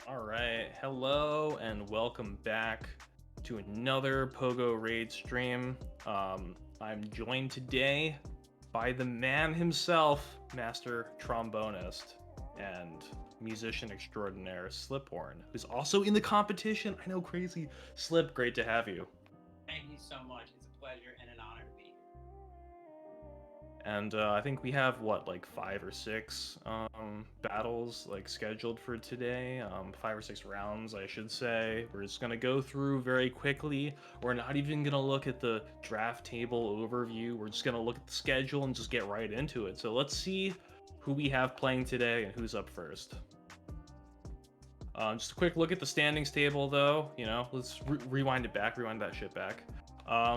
All right, hello and welcome back to another PoGoRaids stream. I'm joined today by the man himself, Master Trombonist and musician extraordinaire Sliphorn, who's also in the competition. I know, crazy. Slip, great to have you. Thank you so much. It's a pleasure and an honor to be here. And I think we have like 5 or 6 battles scheduled for today. 5 or 6 rounds, I should say. We're just gonna go through very quickly. We're not even gonna look at the draft table overview. We're just gonna look at the schedule and just get right into it. So let's see who we have playing today and who's up first. Just a quick look at the standings table, though. Let's rewind it back, rewind that shit back.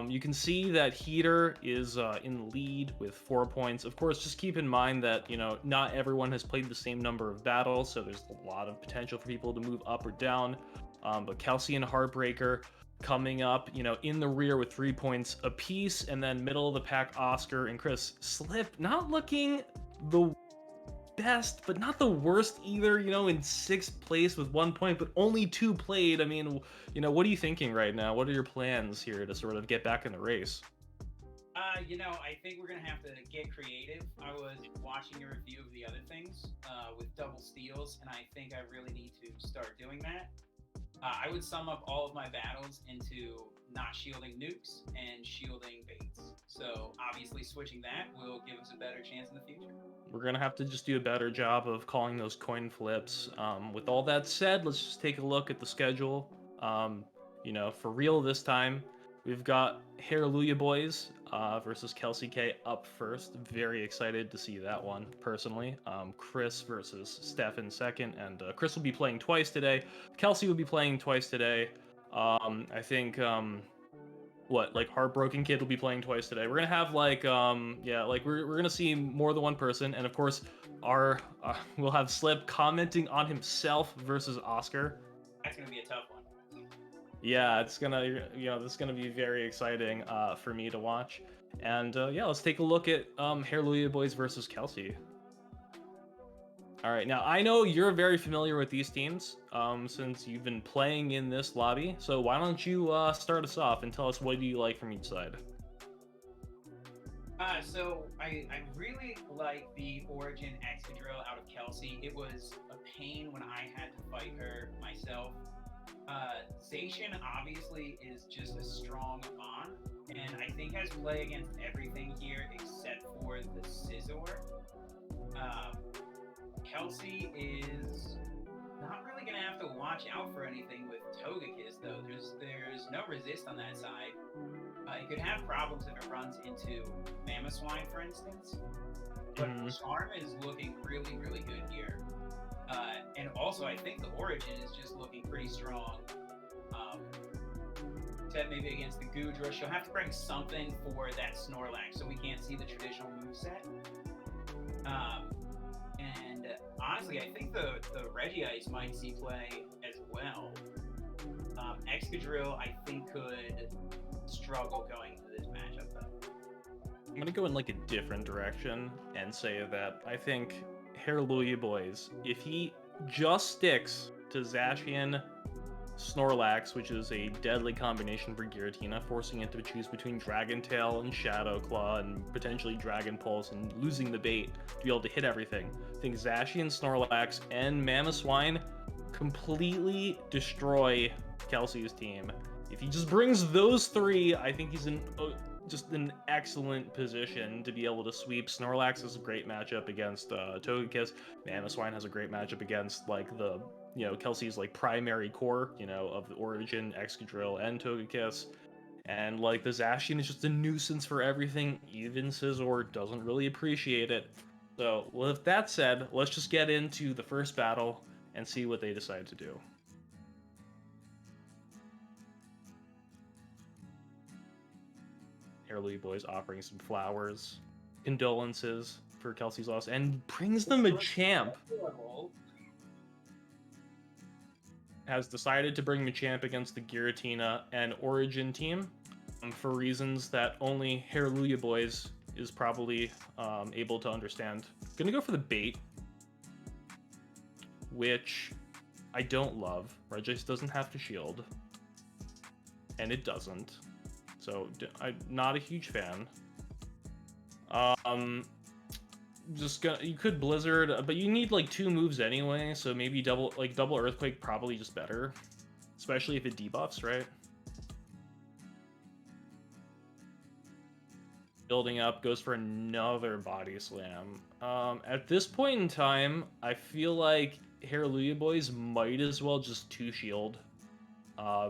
You can see that Heater is in the lead with 4 points. Of course, just keep in mind that, not everyone has played the same number of battles, so there's a lot of potential for people to move up or down. But Kelsey and Heartbreaker coming up, in the rear with 3 points apiece, and then middle of the pack, Oscar and Chris. Slip, not looking the best, but not the worst either, in 6th place with 1 point, but only 2 played. I mean, what are you thinking right now? What are your plans here to sort of get back in the race? I think we're gonna have to get creative. I was watching a review of the other things with double steals, and I think I really need to start doing that. I would sum up all of my battles into not shielding nukes and shielding baits. So obviously switching that will give us a better chance in the future. We're gonna have to just do a better job of calling those coin flips. With all that said, let's just take a look at the schedule. For real this time, we've got Hallelujah Boys versus Kelsey K up first. Very excited to see that one, personally. Chris versus Steph in second, and Chris will be playing twice today. Kelsey will be playing twice today. I think Heartbroken Kid will be playing twice today. We're gonna have we're gonna see more than one person, and of course our we'll have Slip commenting on himself versus Oscar. That's gonna be a tough one. Yeah, it's gonna this is gonna be very exciting for me to watch. And let's take a look at Hallelujah Boys versus Kelsey. All right, now I know you're very familiar with these teams since you've been playing in this lobby. So why don't you start us off and tell us what do you like from each side? So I really like the Origin Excadrill out of Kelsey. It was a pain when I had to fight her myself. Zacian obviously is just a strong Mon, and I think has play against everything here except for the Scizor. Um, Kelsey is not really gonna have to watch out for anything with Togekiss though. There's no resist on that side. It could have problems if it runs into Mamoswine, for instance. But Charm is looking really, really good here. And also, I think the Origin is just looking pretty strong. Except maybe against the Goodra, she'll have to bring something for that Snorlax, so we can't see the traditional moveset. And honestly, I think the Regice might see play as well. Excadrill, I think, could struggle going into this matchup, though. I'm gonna go in a different direction and say that I think Hallelujah Boys, if he just sticks to Zacian Snorlax, which is a deadly combination for Giratina, forcing it to choose between Dragon Tail and Shadow Claw and potentially Dragon Pulse and losing the bait to be able to hit everything. I think Zacian, Snorlax, and Mamoswine completely destroy Kelsey's team. If he just brings those 3, I think he's in just an excellent position to be able to sweep. Snorlax has a great matchup against Togekiss. Mamoswine has a great matchup against the Kelsey's primary core, of the Origin, Excadrill, and Togekiss. And the Zacian is just a nuisance for everything. Even Scizor doesn't really appreciate it. So with that said, let's just get into the first battle and see what they decide to do. Hallelujah Boys offering some flowers, condolences for Kelsey's loss, and brings them a champ. Has decided to bring Machamp against the Giratina and Origin team for reasons that only Hallelujah Boys is probably able to understand. Gonna go for the bait, which I don't love. Regice doesn't have to shield. And it doesn't. So I'm not a huge fan. You could Blizzard, but you need like 2 moves anyway, so maybe double Earthquake probably just better. Especially if it debuffs, right? Building up, goes for another Body Slam. At this point in time, I feel like Hallelujah Boys might as well just 2 shield. Yeah,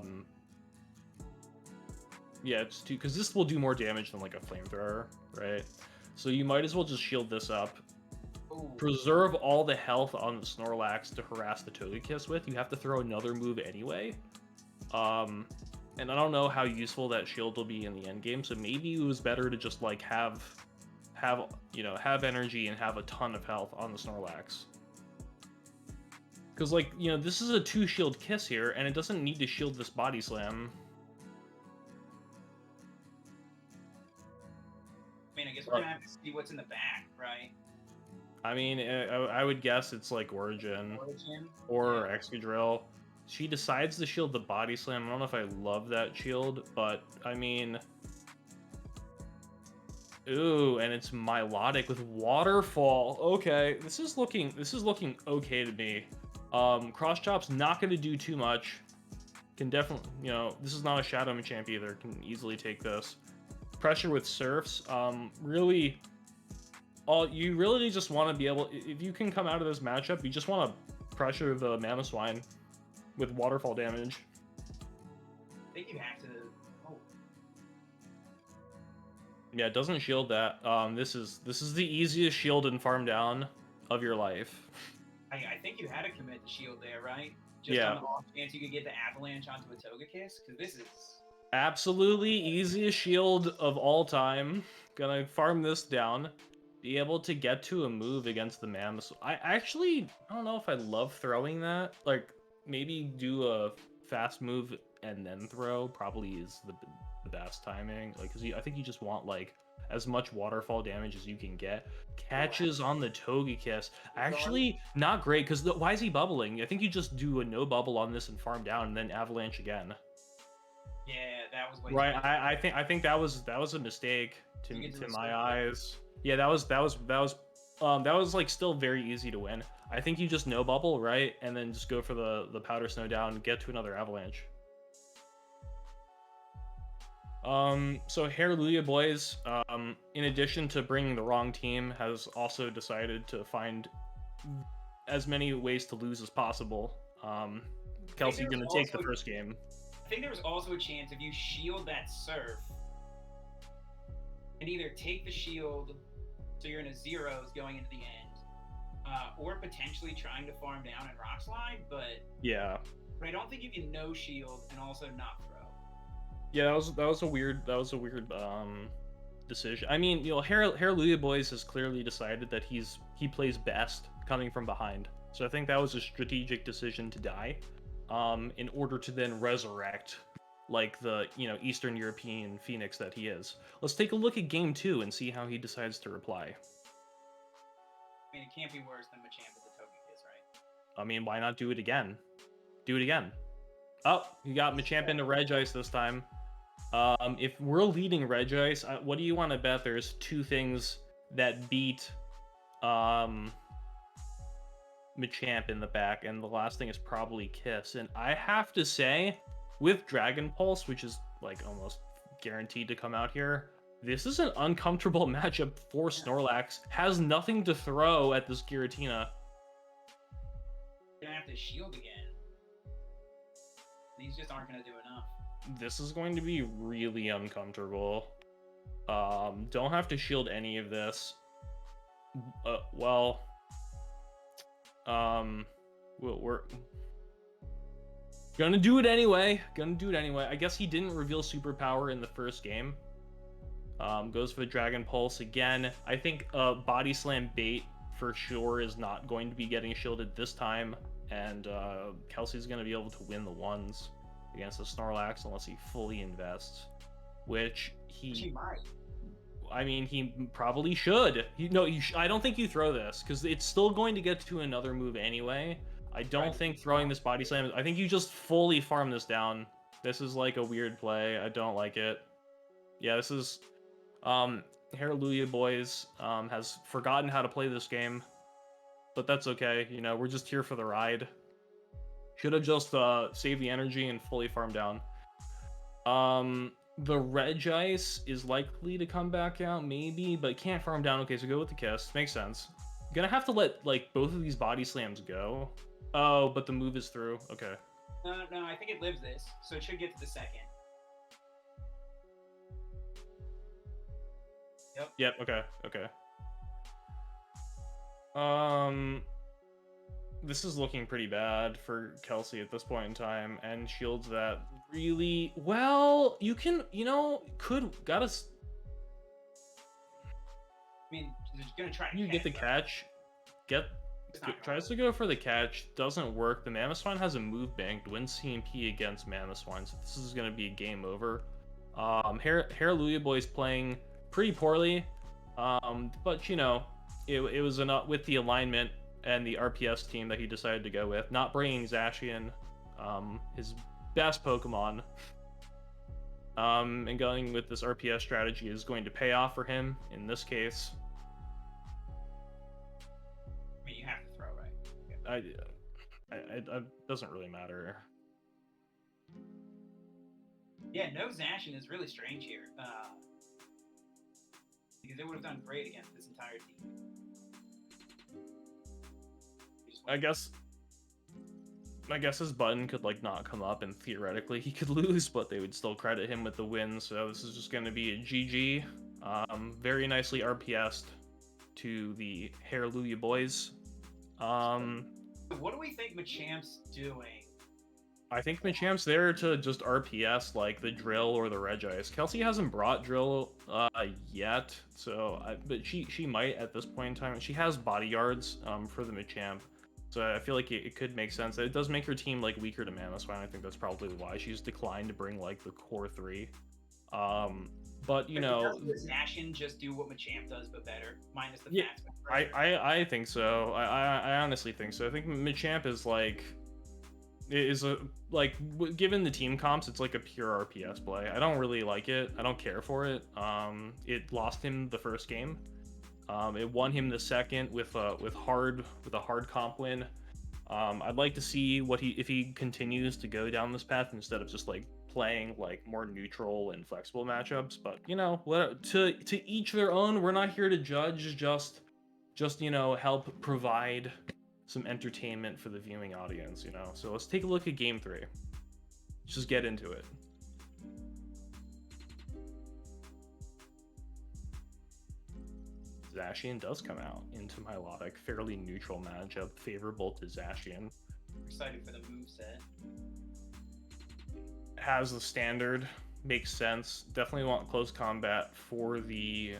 it's 2, because this will do more damage than like a Flamethrower, right? So you might as well just shield this up. Ooh. Preserve all the health on the Snorlax to harass the Togekiss with. You have to throw another move anyway. And I don't know how useful that shield will be in the end game, so maybe it was better to just like have energy and have a ton of health on the Snorlax. Because like, this is a 2 shield kiss here, and it doesn't need to shield this Body Slam. I mean, I guess we're gonna have to see what's in the back, right? I mean, I would guess it's like Origin or Excadrill. She decides to shield the Body Slam. I don't know if I love that shield, but I mean... Ooh, and it's Milotic with Waterfall. Okay, this is looking okay to me. Cross Chop's not going to do too much. Can definitely, this is not a Shadow Machamp either. Can easily take this. Pressure with Surfs. You really just want to be able... If you can come out of this matchup, you just want to pressure the Mamoswine with waterfall damage. I think you have to... Oh. Yeah, it doesn't shield that. This is the easiest shield and farm down of your life. I think you had to commit the shield there, right? Just on the off chance you could get the Avalanche onto a Togekiss? Because this is... Absolutely easiest shield of all time. Gonna farm this down. Be able to get to a move against the Mammoth. I don't know if I love throwing that. Like, maybe do a fast move and then throw probably is the best timing. Like, because I think you just want, like, as much waterfall damage as you can get. Catches on the Togekiss. Actually, not great, because why is he bubbling? I think you just do a no bubble on this and farm down and then Avalanche again. Yeah, that was way right. I think that was a mistake to my eyes. Yeah, that was like still very easy to win. I think you just no bubble, right, and then just go for the Powder Snow down, get to another Avalanche. So Hallelujah Boys, in addition to bringing the wrong team, has also decided to find as many ways to lose as possible. Kelsey's gonna take the first game. I think there was also a chance if you shield that Surf and either take the shield so you're in a zeros going into the end, or potentially trying to farm down and Rock Slide, but I don't think you can no shield and also not throw. Yeah, that was a weird decision. I mean, Hallelujah Boys has clearly decided that he plays best coming from behind. So I think that was a strategic decision to die, in order to then resurrect like the Eastern European Phoenix that he is. Let's take a look at game 2 and see how he decides to reply. I mean, it can't be worse than Machamp with the Togekiss, right? I mean, why not do it again? Do it again. Oh, you got Machamp into Regice this time. If we're leading Regice, what do you want to bet? There's 2 things that beat Machamp in the back, and the last thing is probably Kiss. And I have to say, with Dragon Pulse, which is like almost guaranteed to come out here, this is an uncomfortable matchup for Snorlax. Has nothing to throw at this Giratina. You're gonna have to shield again. These just aren't gonna do enough. This is going to be really uncomfortable. Don't have to shield any of this. We're gonna do it anyway. I guess he didn't reveal superpower in the first game. Goes for the Dragon Pulse again. I think Body Slam bait for sure is not going to be getting shielded this time, and Kelsey's going to be able to win the ones against the Snorlax unless he fully invests, which he might. I mean, he probably should. I don't think you throw this because it's still going to get to another move anyway. I don't Right. think throwing this body slam... I think you just fully farm this down. This is like a weird play. I don't like it. Yeah, this is... Hallelujah Boys has forgotten how to play this game. But that's okay. You know, we're just here for the ride. Should have just saved the energy and fully farmed down. The Regice is likely to come back out, maybe, but can't farm down. Okay, so go with the Kiss. Makes sense. Gonna have to let, like, both of these body slams go. Oh, but the move is through. Okay. No, I think it lives this, so it should get to the second. Yep, okay. This is looking pretty bad for Kelsey at this point in time, and shields that really well. You can, you know, gotta. I mean, he's gonna try to You get the catch. Tries to go for the catch, doesn't work. The Mamoswine has a move banked, wins CMP against Mamoswine, so this is gonna be a game over. Hallelujah Boy's playing pretty poorly, but you know, it was enough with the alignment and the RPS team that he decided to go with, not bringing Zacian, his best Pokemon, and going with this RPS strategy is going to pay off for him in this case. I mean, you have to throw, right? It doesn't really matter. Yeah, no Zacian is really strange here, because it would have done great against this entire team. I guess his button could, like, not come up, and theoretically he could lose, but they would still credit him with the win, so this is just going to be a GG. Very nicely RPS'd to the Hallelujah Boys. What do we think Machamp's doing? I think Machamp's there to just RPS, like, the Drill or the Regice. Kelsey hasn't brought Drill yet, so but she might at this point in time. She has bodyguards for the Machamp. So I feel like it could make sense. It does make her team, like, weaker to Mamoswine. I think that's probably why she's declined to bring, like, the core 3. But you know, does Zacian just do what Machamp does but better, minus the fast? I think so. I honestly think so. I think Machamp is given the team comps, it's like a pure RPS play. I don't really like it. I don't care for it. It lost him the first game. It won him the second with a hard comp win. I'd like to see if he continues to go down this path instead of just, like, playing, like, more neutral and flexible matchups. But you know, to each their own. We're not here to judge. Just you know, help provide some entertainment for the viewing audience. You know. So let's take a look at Game 3. Let's just get into it. Zacian does come out into Milotic. Fairly neutral matchup, favorable to Zacian. Excited for the moveset. Has the standard, makes sense. Definitely want close combat for the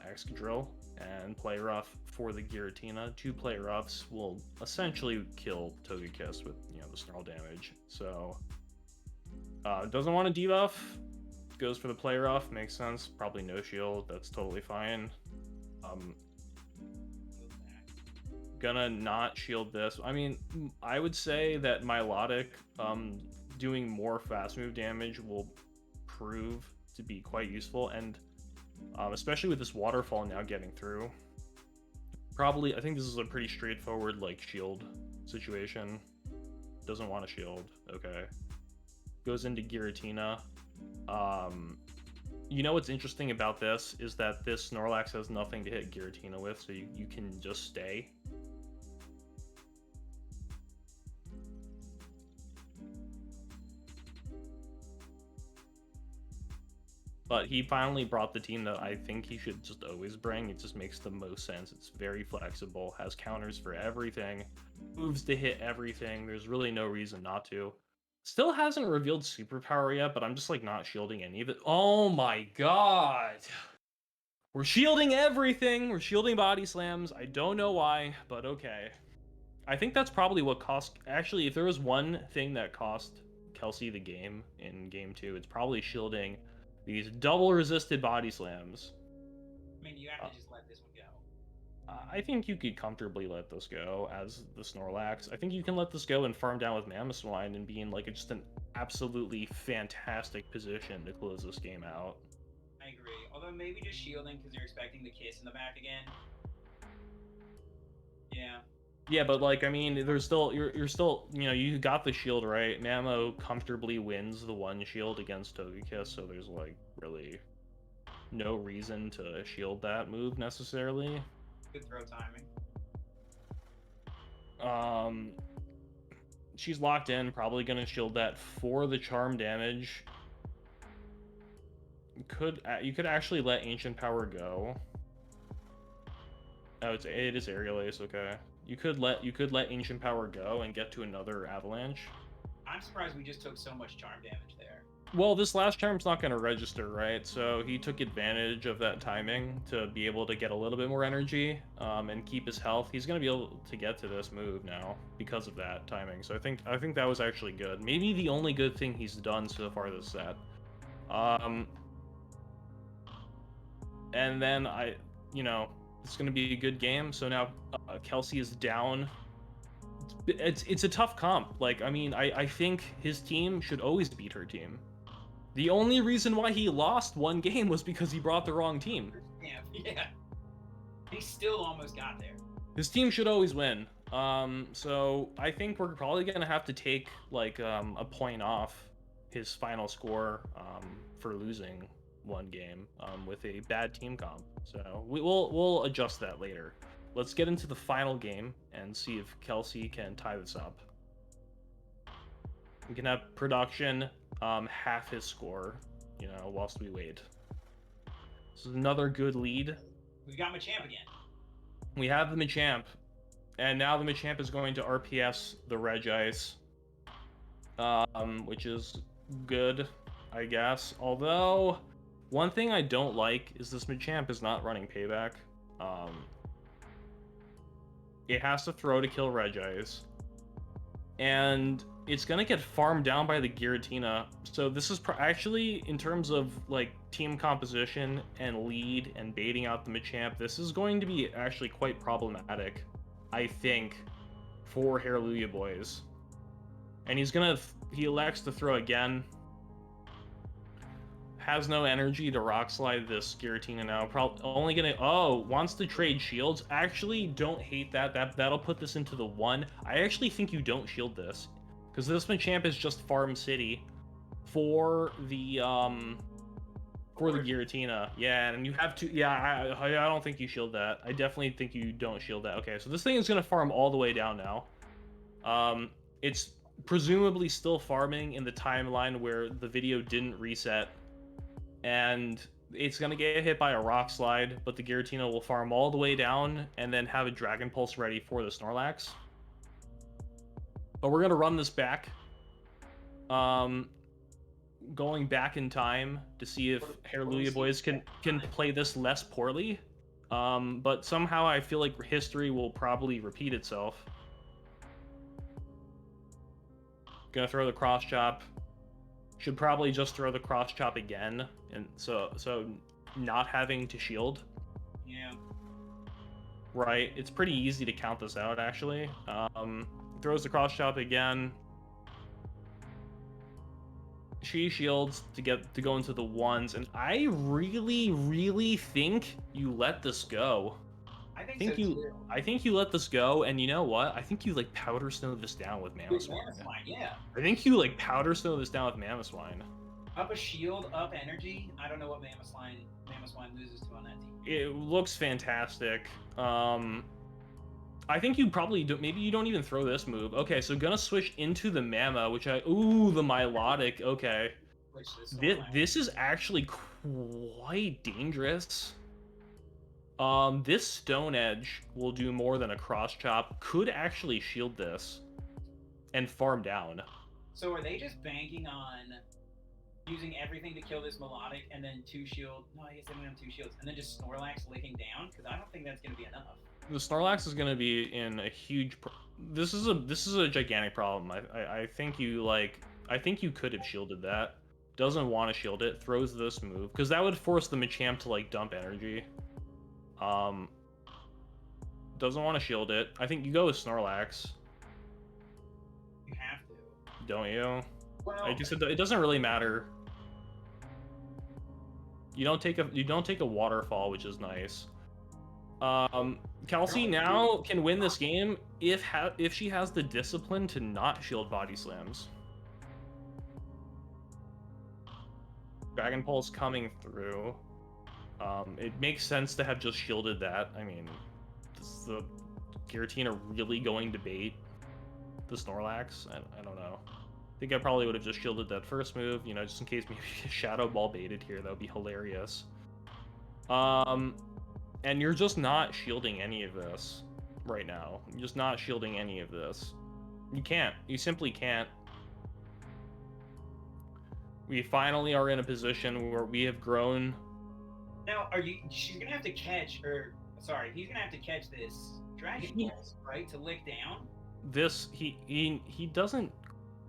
Excadrill, and play rough for the Giratina. 2 play roughs will essentially kill Togekiss with, you know, the snarl damage. So doesn't want to debuff, goes for the play rough, makes sense. Probably no shield, that's totally fine. Gonna not shield this. I mean, I would say that Milotic doing more fast move damage will prove to be quite useful, and especially with this waterfall now getting through. Probably, I think this is a pretty straightforward, like, shield situation. Doesn't want to shield. Okay. Goes into Giratina. You know what's interesting about this is that this Snorlax has nothing to hit Giratina with, so you can just stay. But he finally brought the team that I think he should just always bring. It just makes the most sense. It's very flexible, has counters for everything, moves to hit everything. There's really no reason not to. Still hasn't revealed superpower yet, but I'm just, like, not shielding any of it. Oh my god! We're shielding everything! We're shielding body slams. I don't know why, but okay. I think that's probably what cost... Actually, if there was one thing that cost Kelsey the game in Game 2, it's probably shielding these double resisted body slams. I mean, you have to just let this one go. I think you could comfortably let this go as the Snorlax. I think you can let this go and farm down with Mamoswine and be in like just an absolutely fantastic position to close this game out. I agree. Although maybe just shielding because you're expecting the kiss in the back again. Yeah. Yeah, but like I mean, there's still you're still you got the shield right. Mamo comfortably wins the one shield against Togekiss, so there's like really no reason to shield that move necessarily. Good throw timing. She's locked in, probably gonna shield that for the charm damage. You could actually let Ancient Power go. Oh, it is Aerial Ace, okay. You could let Ancient Power go and get to another Avalanche. I'm surprised we just took so much charm damage there. Well, this last charm's not going to register, right? So he took advantage of that timing to be able to get a little bit more energy and keep his health. He's going to be able to get to this move now because of that timing. So I think that was actually good. Maybe the only good thing he's done so far this set. And then it's going to be a good game. So now Kelsey is down. It's a tough comp. Like, I mean, I think his team should always beat her team. The only reason why he lost one game was because he brought the wrong team. Yeah. He still almost got there. His team should always win. So I think we're probably gonna have to take like a point off his final score for losing one game with a bad team comp. So we'll adjust that later. Let's get into the final game and see if Kelsey can tie this up. We can have production half his score, whilst we wait. This is another good lead. We've got Machamp again. We have the Machamp, and now the Machamp is going to RPS the Regice, which is good, I guess. Although, one thing I don't like is this Machamp is not running Payback. It has to throw to kill Regice, and it's gonna get farmed down by the Giratina. So this is actually, in terms of like team composition and lead and baiting out the Machamp, this is going to be actually quite problematic, I think, for Hallelujah Boys. And he elects to throw again. Has no energy to Rock Slide this Giratina now. Probably only wants to trade shields. Actually, don't hate that. That'll put this into the 1. I actually think you don't shield this, because this Machamp is just Farm City for the Giratina. Yeah, and you have to. Yeah, I don't think you shield that. I definitely think you don't shield that. Okay, so this thing is gonna farm all the way down now. It's presumably still farming in the timeline where the video didn't reset, and it's gonna get hit by a Rock Slide, but the Giratina will farm all the way down and then have a Dragon Pulse ready for the Snorlax. But we're gonna run this back, going back in time to see if Hallelujah Boys can play this less poorly. But somehow I feel like history will probably repeat itself. Gonna throw the Cross Chop. Should probably just throw the Cross Chop again, and so not having to shield. Yeah. Right, it's pretty easy to count this out actually. Throws the Cross Chop again. She shields to go into the 1s, and I really think you let this go. I think so too. I think you let this go, and you know what? I think you like Powder Snow this down with Mamoswine. Yeah. I think you like Powder Snow this down with Mamoswine. Up a shield, up energy. I don't know what Mamoswine loses to on that team. It looks fantastic. I think you probably do. Maybe you don't even throw this move. Okay, so gonna switch into the Mama, which the Milotic. Okay, this is actually quite dangerous. This Stone Edge will do more than a Cross Chop. Could actually shield this and farm down. So are they just banking on using everything to kill this Melodic and then 2 shield? No, I guess they don't have 2 shields. And then just Snorlax licking down? Because I don't think that's going to be enough. The Snorlax is going to be in a huge... This is a gigantic problem. I think you could have shielded that. Doesn't want to shield it. Throws this move. Because that would force the Machamp to, like, dump energy. Doesn't want to shield it. I think you go with Snorlax, You have to. don't you? Well, I guess it doesn't really matter. You don't take a waterfall, which is nice. Kelsey now can win this game if she has the discipline to not shield body slams. Dragon Pulse coming through. It makes sense to have just shielded that. I mean, is the Giratina really going to bait the Snorlax? I don't know. I think I probably would have just shielded that first move, you know, just in case maybe Shadow Ball baited here. That would be hilarious. And you're just not shielding any of this right now. You're just not shielding any of this. You can't. You simply can't. We finally are in a position where we have grown. Now, she's gonna have to catch, or sorry, he's gonna have to catch this Dragon Pulse, right, to lick down. This he doesn't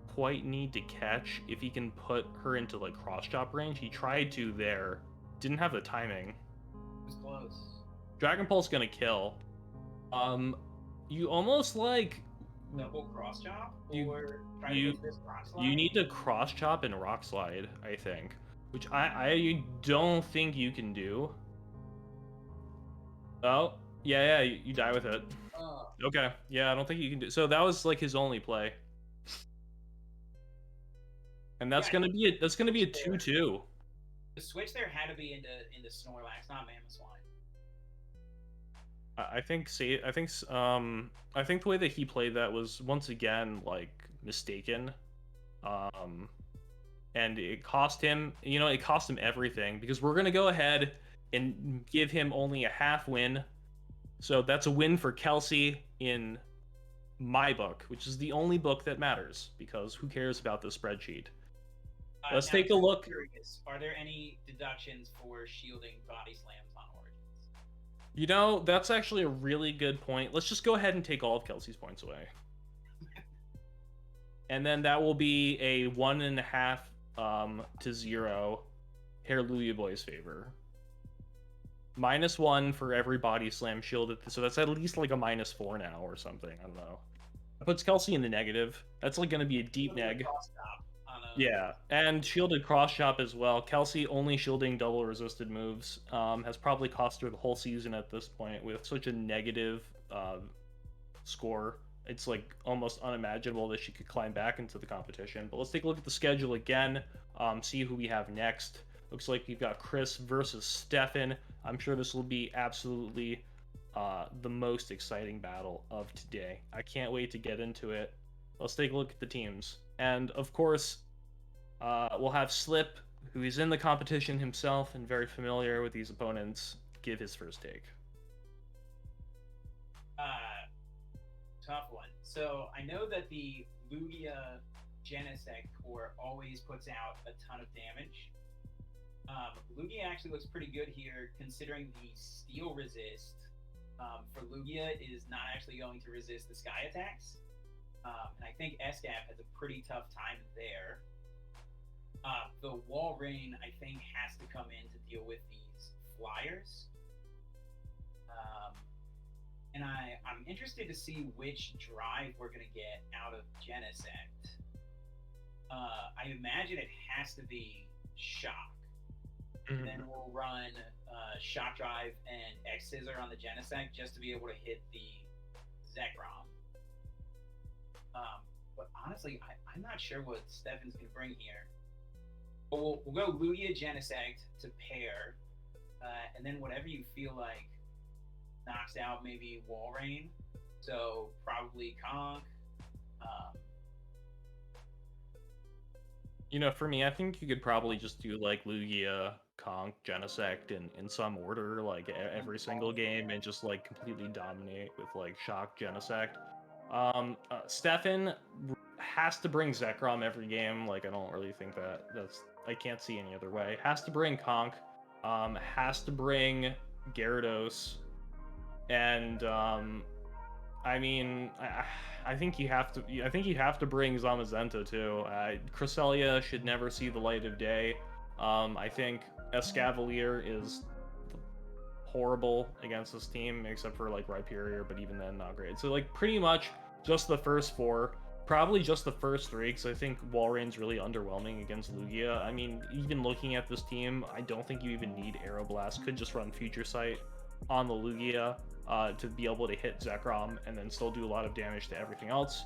quite need to catch if he can put her into like cross chop range. He tried to there, didn't have the timing. It was close. Dragon Pulse gonna kill. You almost like double cross chop, you- or try to get this rock slide? you need to cross chop and rock slide, I think, which I don't think you can do. Oh yeah, you die with it. Okay, yeah, I don't think you can do. So that was like his only play, and that's gonna be a 2-2. The switch there had to be into Snorlax, not Mamoswine. I think the way that he played that was once again like mistaken, and it cost him. You know, it cost him everything because we're gonna go ahead and give him only a half win. So that's a win for Kelsey in my book, which is the only book that matters because who cares about the spreadsheet? Let's take a look. Curious, are there any deductions for shielding body slams on Origins? You know, that's actually a really good point. Let's just go ahead and take all of Kelsey's points away. And then that will be a 1.5 to 0 Hallelujah Boy's favor. -1 for every body slam shielded, so that's at least like a -4 now or something. I don't know. That puts Kelsey in the negative. That's like going to be a deep neg. Yeah, and shielded cross chop as well. Kelsey only shielding double resisted moves has probably cost her the whole season at this point with such a negative score. It's like almost unimaginable that she could climb back into the competition. But let's take a look at the schedule again, see who we have next. Looks like we've got Chris versus Stefan. I'm sure this will be absolutely the most exciting battle of today. I can't wait to get into it. Let's take a look at the teams. And of course, we'll have Slip, who is in the competition himself and very familiar with these opponents, give his first take. Tough one. So I know that the Lugia Genesect core always puts out a ton of damage. Lugia actually looks pretty good here, considering the steel resist for Lugia is not actually going to resist the sky attacks. And I think Escap has a pretty tough time there. The Wall Rain, I think, has to come in to deal with these flyers. And I'm interested to see which drive we're going to get out of Genesect. I imagine it has to be Shock. Mm-hmm. Then we'll run Shock Drive and X Scissor on the Genesect just to be able to hit the Zekrom. But honestly, I'm not sure what Stefan's going to bring here. But we'll go Lugia Genesect to pair, and then whatever you feel like knocks out maybe Wall Rain. So probably Conk. You know, for me, I think you could probably just do like Lugia, Conk, Genesect in some order, like every single game, and just like completely dominate with like Shock, Genesect. Stefan has to bring Zekrom every game. Like, I don't really think I can't see any other way. Has to bring Conk, has to bring Gyarados, and I mean, I think you have to bring Zamazenta too. Cresselia should never see the light of day. I think Escavalier is horrible against this team, except for like Rhyperior, but even then, not great. So like pretty much just the first four, probably just the first three, because I think Walreign's really underwhelming against Lugia. I mean, even looking at this team, I don't think you even need Aeroblast. Could just run Future Sight on the Lugia to be able to hit Zekrom and then still do a lot of damage to everything else.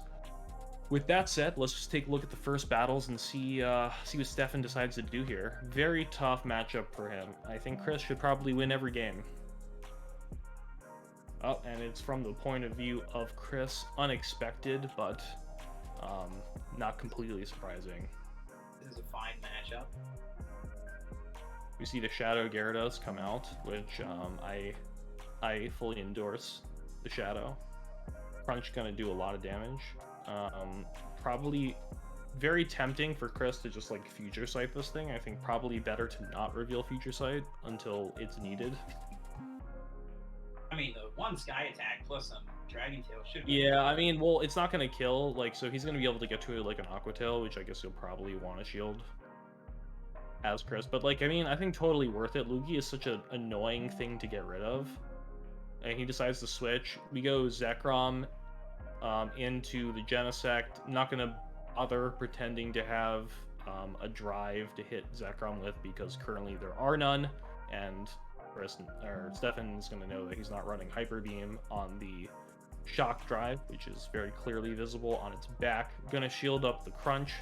With that said, let's just take a look at the first battles and see what Stefan decides to do here. Very tough matchup for him. I think Chris should probably win every game. Oh, and it's from the point of view of Chris. Unexpected, but not completely surprising. This is a fine matchup. We see the Shadow Gyarados come out, which I fully endorse the Shadow. Crunch gonna do a lot of damage. Probably very tempting for Chris to just like Future Sight this thing. I think probably better to not reveal Future Sight until it's needed. I mean, the one Sky Attack plus some Dragon Tail should be... Yeah, I mean, well, it's not going to kill, like, so he's going to be able to get to, like, an Aqua Tail, which I guess he'll probably want to shield as Chris. But, like, I mean, I think totally worth it. Lugia is such an annoying thing to get rid of. And he decides to switch. We go Zekrom into the Genesect. Not going to bother pretending to have a drive to hit Zekrom with, because currently there are none. And Stefan's going to know that he's not running Hyper Beam on the Shock Drive, which is very clearly visible on its back. Gonna shield up the Crunch.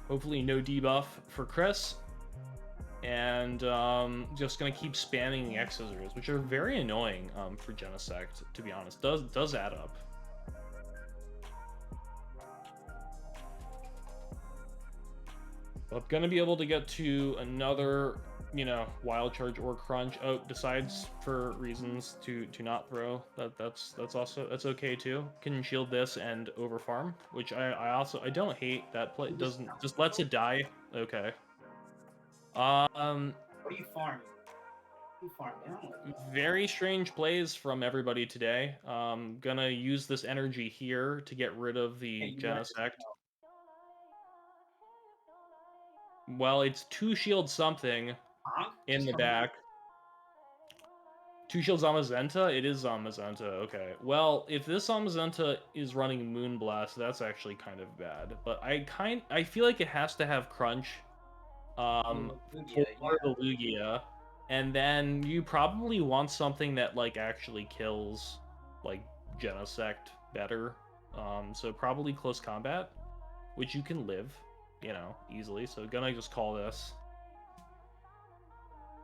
Hopefully no debuff for Chris. And just gonna keep spamming the X Scissors, which are very annoying for Genesect, to be honest. Does add up. But gonna be able to get to another, you know, Wild Charge or Crunch. Oh, decides for reasons to not throw. That's okay too. Can shield this and over farm, which I don't hate. That play doesn't just lets it die. Okay. What do you farm? You farm down. Very strange plays from everybody today. Gonna use this energy here to get rid of the Genesect. Well, it's 2 shield something in the back. 2 shields Zamazenta? It is Zamazenta, okay. Well, if this Zamazenta is running Moonblast, that's actually kind of bad. But I feel like it has to have Crunch for the Lugia. And then you probably want something that like actually kills like Genesect better. So probably Close Combat, which you can live, you know, easily. So gonna just call this.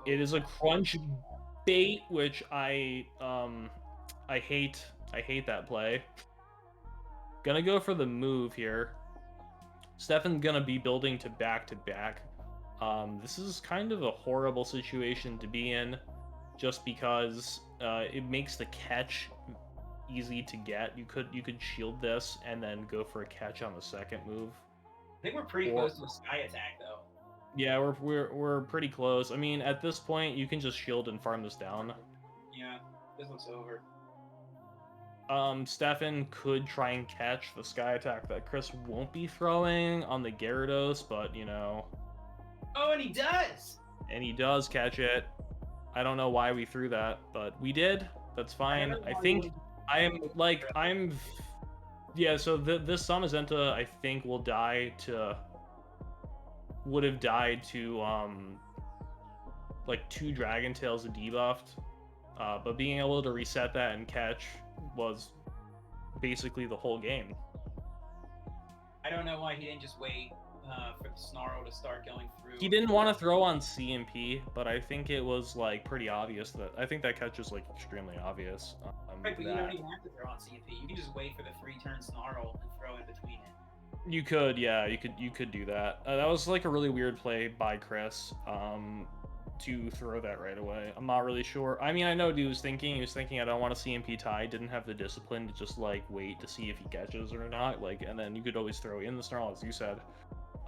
It is a Crunch bait, which I hate. I hate that play. Gonna go for the move here. Stefan's gonna be building to back to back. This is kind of a horrible situation to be in, just because it makes the catch easy to get. You could shield this and then go for a catch on the second move. I think we're pretty close to a Sky Attack though. Yeah, we're pretty close. I mean, at this point, you can just shield and farm this down. Yeah, this looks over. Stefan could try and catch the Sky Attack that Chris won't be throwing on the Gyarados, but, you know... Oh, and he does! And he does catch it. I don't know why we threw that, but we did. That's fine. I think yeah, so this Zamazenta, I think, would have died to like 2 Dragon Tails debuffed, but being able to reset that and catch was basically the whole game. I don't know why he didn't just wait for the Snarl to start going through. He didn't want to throw on CMP, but I think it was like pretty obvious that I think that catch is like extremely obvious. Right, but you don't even have to throw on CMP. You can just wait for the 3-turn Snarl and throw in between it. You could, yeah, you could do that. That was like a really weird play by Chris to throw that right away. I'm not really sure. I mean, I know what he was thinking. He was thinking, I don't want to CMP tie. Didn't have the discipline to just like wait to see if he catches or not. Like, and then you could always throw in the Snarl, as you said.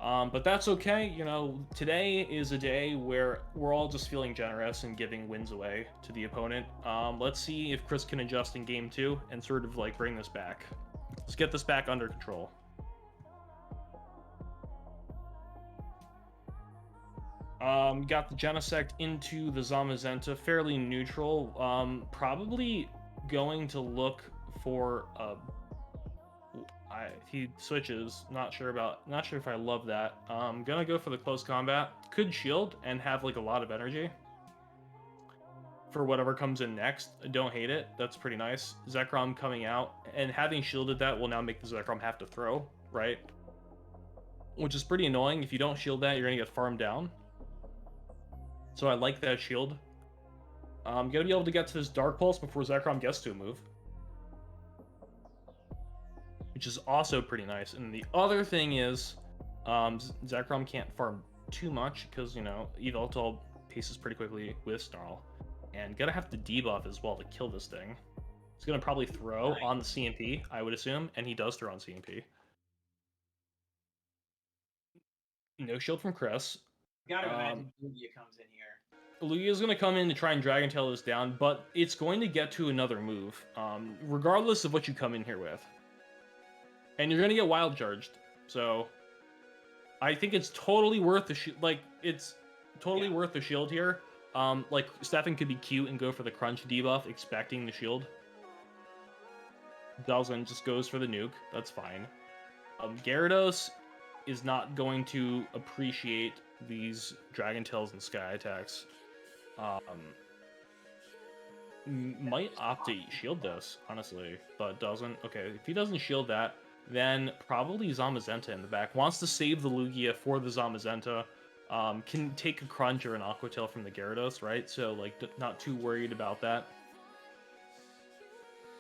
But that's okay. You know, today is a day where we're all just feeling generous and giving wins away to the opponent. Let's see if Chris can adjust in game 2 and sort of like bring this back. Let's get this back under control. Got the Genesect into the Zamazenta, fairly neutral. Probably going to look for if he switches, not sure if I love that. Gonna go for the close combat. Could shield and have like a lot of energy for whatever comes in next. Don't hate it. That's pretty nice. Zekrom coming out and having shielded that will now make the Zekrom have to throw, right? Which is pretty annoying. If you don't shield that, you're gonna get farmed down. So I like that shield. I'm gonna be able to get to this Dark Pulse before Zekrom gets to a move, which is also pretty nice. And the other thing is, Zekrom can't farm too much because, you know, Yveltal paces pretty quickly with Snarl. And gonna have to debuff as well to kill this thing. He's gonna probably throw on the CMP, I would assume, and he does throw on CMP. No shield from Chris. Gotta imagine Lugia comes in here. Lugia's going to come in to try and Dragon Tail this down, but it's going to get to another move, regardless of what you come in here with. And you're going to get Wild Charged, so I think it's totally worth the shield. Like, it's totally worth the shield here. Like, Stefan could be cute and go for the Crunch debuff, expecting the shield. Doesn't, just goes for the nuke. That's fine. Gyarados is not going to appreciate these Dragon Tails and Sky Attacks. Might opt to shield this, honestly, but doesn't. Okay, if he doesn't shield that, then probably Zamazenta in the back. Wants to save the Lugia for the Zamazenta. Can take a Crunch or an Aqua Tail from the Gyarados, right? So, like, not too worried about that.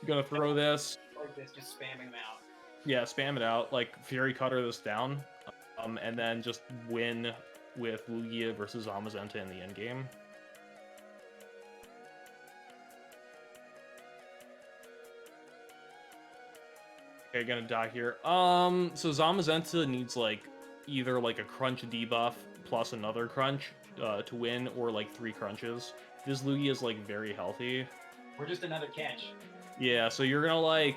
Gonna throw this. Like this, just spamming them out. Yeah, spam it out. Like, Fury Cutter this down. And then just win with Lugia versus Zamazenta in the endgame. Okay, gonna die here. So Zamazenta needs like either like a crunch debuff plus another crunch to win, or like 3 crunches. This Lugia is like very healthy. Or just another catch. Yeah, so you're gonna like.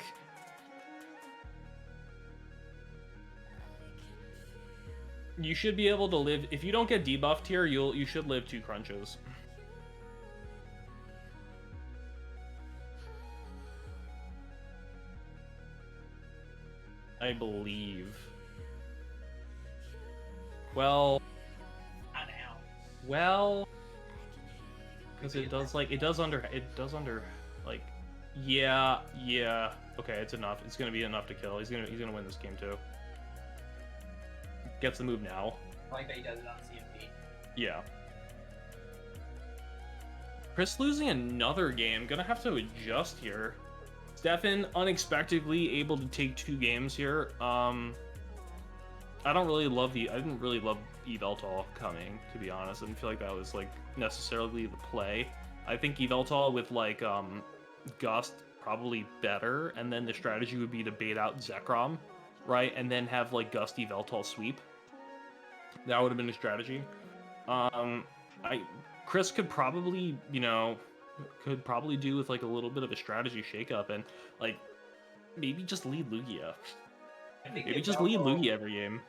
You should be able to live. If you don't get debuffed here, you should live 2 crunches. I believe. Well. Not now. Well. Because it does under like. Yeah. Okay, it's enough. It's gonna be enough to kill. He's gonna win this game too. Gets the move now. I like that he does it on CMP. Yeah. Chris losing another game. Gonna have to adjust here. Stefan unexpectedly able to take 2 games here. I didn't really love Yveltal coming, to be honest. I didn't feel like that was like necessarily the play. I think Yveltal with like Gust probably better, and then the strategy would be to bait out Zekrom, right? And then have like Gust Yveltal sweep. That would have been a strategy. Chris could probably, do with like a little bit of a strategy shakeup and like maybe just lead Lugia. Maybe just lead Lugia every game.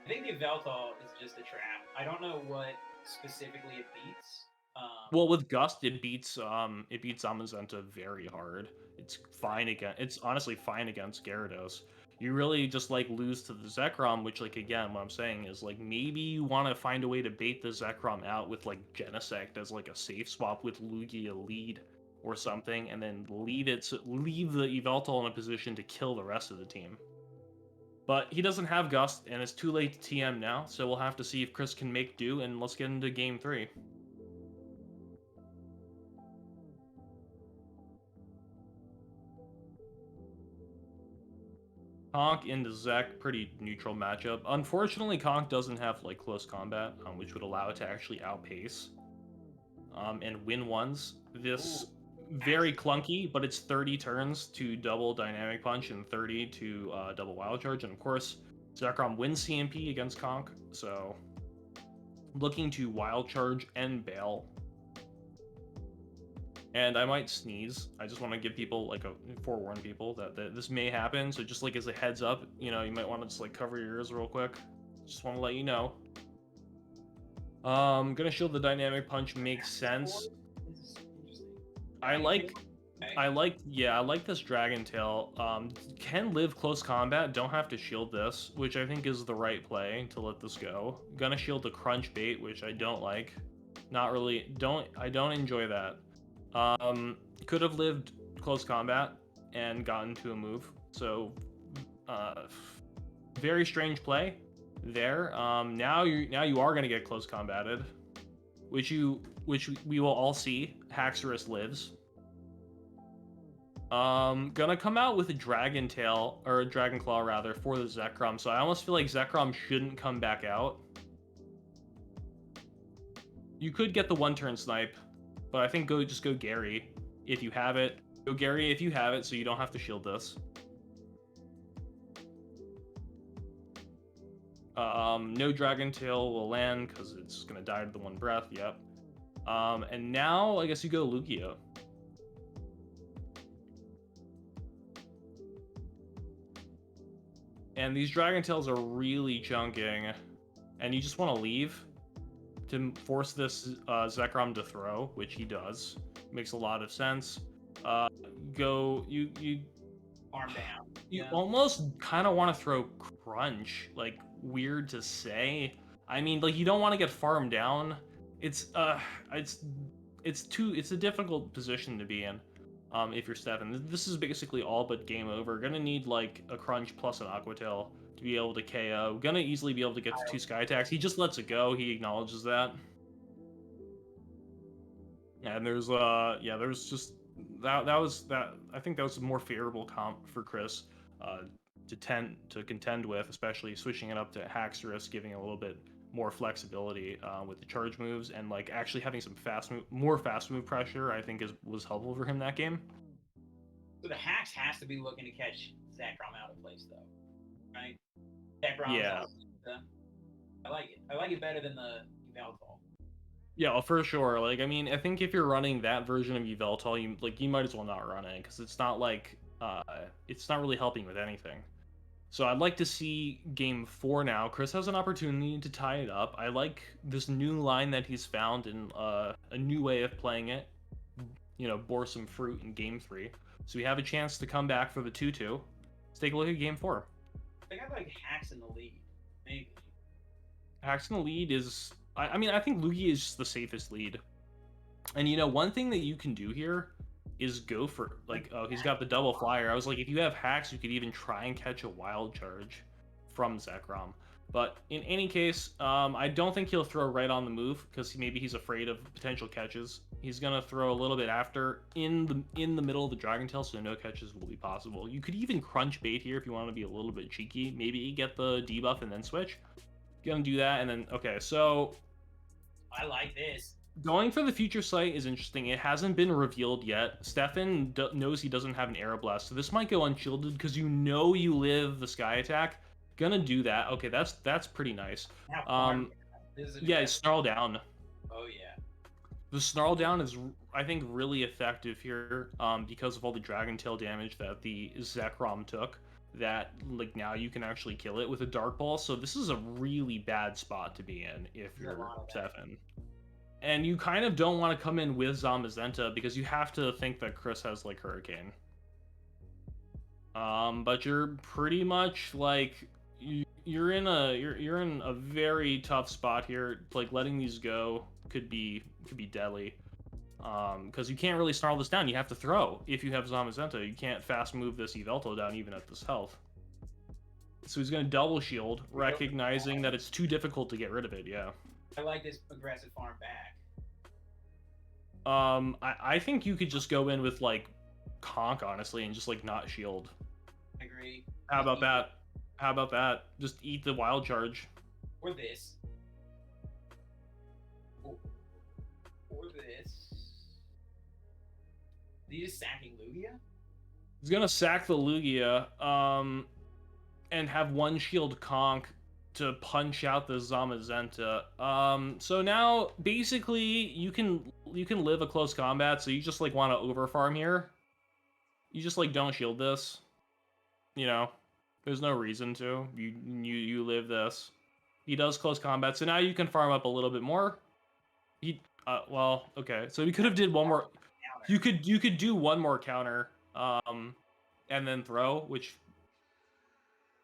I think the Yveltal is just a trap. I don't know what specifically it beats. Well, with Gust, it beats Zamazenta very hard. It's fine It's honestly fine against Gyarados. You really just like lose to the Zekrom, which like again, what I'm saying is like maybe you want to find a way to bait the Zekrom out with like Genesect as like a safe swap with Lugia lead or something, and then leave the Yveltal in a position to kill the rest of the team. But he doesn't have Gust, and it's too late to TM now, so we'll have to see if Chris can make do, and let's get into Game 3. Conk into Zek, pretty neutral matchup. Unfortunately, Conk doesn't have like close combat, which would allow it to actually outpace and win ones. This very clunky, but it's 30 turns to double Dynamic Punch and 30 to double Wild Charge, and of course, Zekrom wins CMP against Conk, so looking to Wild Charge and Bail. And I might sneeze. I just want to give people, like, forewarn people that this may happen. So just, like, as a heads up, you might want to just, like, cover your ears real quick. Just want to let you know. Gonna shield the dynamic punch makes sense. This is interesting. I Dragon like Tail? Okay. I like this Dragon Tail. Can live close combat, don't have to shield this, which I think is the right play to let this go. Gonna shield the crunch bait, which I don't like. Not really, I don't enjoy that. Could have lived close combat and gotten to a move. So, uh, very strange play there. Now you are gonna get close combated, which we will all see. Haxorus lives. Gonna come out with a Dragon Tail, or a Dragon Claw rather, for the Zekrom, so I almost feel like Zekrom shouldn't come back out. You could get the one-turn snipe, but I think just go Gary if you have it. Go Gary if you have it, so you don't have to shield this. No Dragon Tail will land, because it's gonna die to the one breath, yep. And now, I guess you go Lugia. And these Dragon Tails are really chunking, and you just want to leave to force this Zekrom to throw, which he does. Makes a lot of sense. You Arm down. you Yeah. almost kind of want to throw Crunch. Like, weird to say. I mean, like, you don't want to get farmed down. It's it's a difficult position to be in. If you're Stefan. This is basically all but game over. Gonna need like a Crunch plus an Aqua Tail to be able to KO. Gonna easily be able to get to 2 Sky Attacks. He just lets it go. He acknowledges that. And there's just that was that. I think that was a more favorable comp for Chris to contend with, especially switching it up to Haxorus, giving a little bit more flexibility with the charge moves, and like actually having some more fast move pressure. I think was helpful for him that game. So the Hax has to be looking to catch Zekrom out of place, though, right? Zekrom. Yeah. I like it. I like it better than the Yveltal. Yeah, for sure. Like, I mean, I think if you're running that version of Yveltal, you might as well not run it, because it's not like it's not really helping with anything. So I'd like to see game 4 now. Chris has an opportunity to tie it up. I like this new line that he's found in a new way of playing it. Bore some fruit in game 3. So we have a chance to come back for the 2-2. Let's take a look at game 4. I think I like Hax in the lead. Maybe. Hax in the lead is... I mean, I think Lugia is just the safest lead. And one thing that you can do here is go for, like, oh, he's got the double flyer. I was like, if you have Hax, you could even try and catch a wild charge from Zekrom. But in any case, I don't think he'll throw right on the move, because maybe he's afraid of potential catches. He's gonna throw a little bit after in the middle of the Dragon Tail, so no catches will be possible. You could even crunch bait here if you want to be a little bit cheeky. Maybe get the debuff and then switch. Gonna do that, and then okay, so I like this. Going for the future sight is interesting. It hasn't been revealed yet. Stefan knows he doesn't have an Aeroblast, so this might go unshielded because you live the Sky Attack. Gonna do that. Okay, that's pretty nice. Yeah, Snarl Down. Oh yeah. The Snarl Down is, I think, really effective here because of all the Dragon Tail damage that the Zekrom took. That, like, now you can actually kill it with a Dark Ball. So this is a really bad spot to be in if you're Stefan. And you kind of don't want to come in with Zamazenta because you have to think that Chris has, like, Hurricane. But you're pretty much like you're in a very tough spot here. Like, letting these go could be deadly. Because you can't really snarl this down. You have to throw if you have Zamazenta. You can't fast move this Yveltal down even at this health. So he's gonna double shield, recognizing that it's too difficult to get rid of it. Yeah. I like this aggressive farm back. I think you could just go in with, like, Conk, honestly, and just, like, not shield. I agree. How about that? How about that? Just eat the wild charge. Or this. Or this. Is he just sacking Lugia? He's gonna sack the Lugia, and have one shield Conk to punch out the Zamazenta. So now basically you can live a close combat, so you just, like, want to over farm here. You just, like, don't shield this. There's no reason to. You live this. He does close combat, so now you can farm up a little bit more. He, well, okay. So we could have did one more. Counter. You could do one more counter, and then throw, which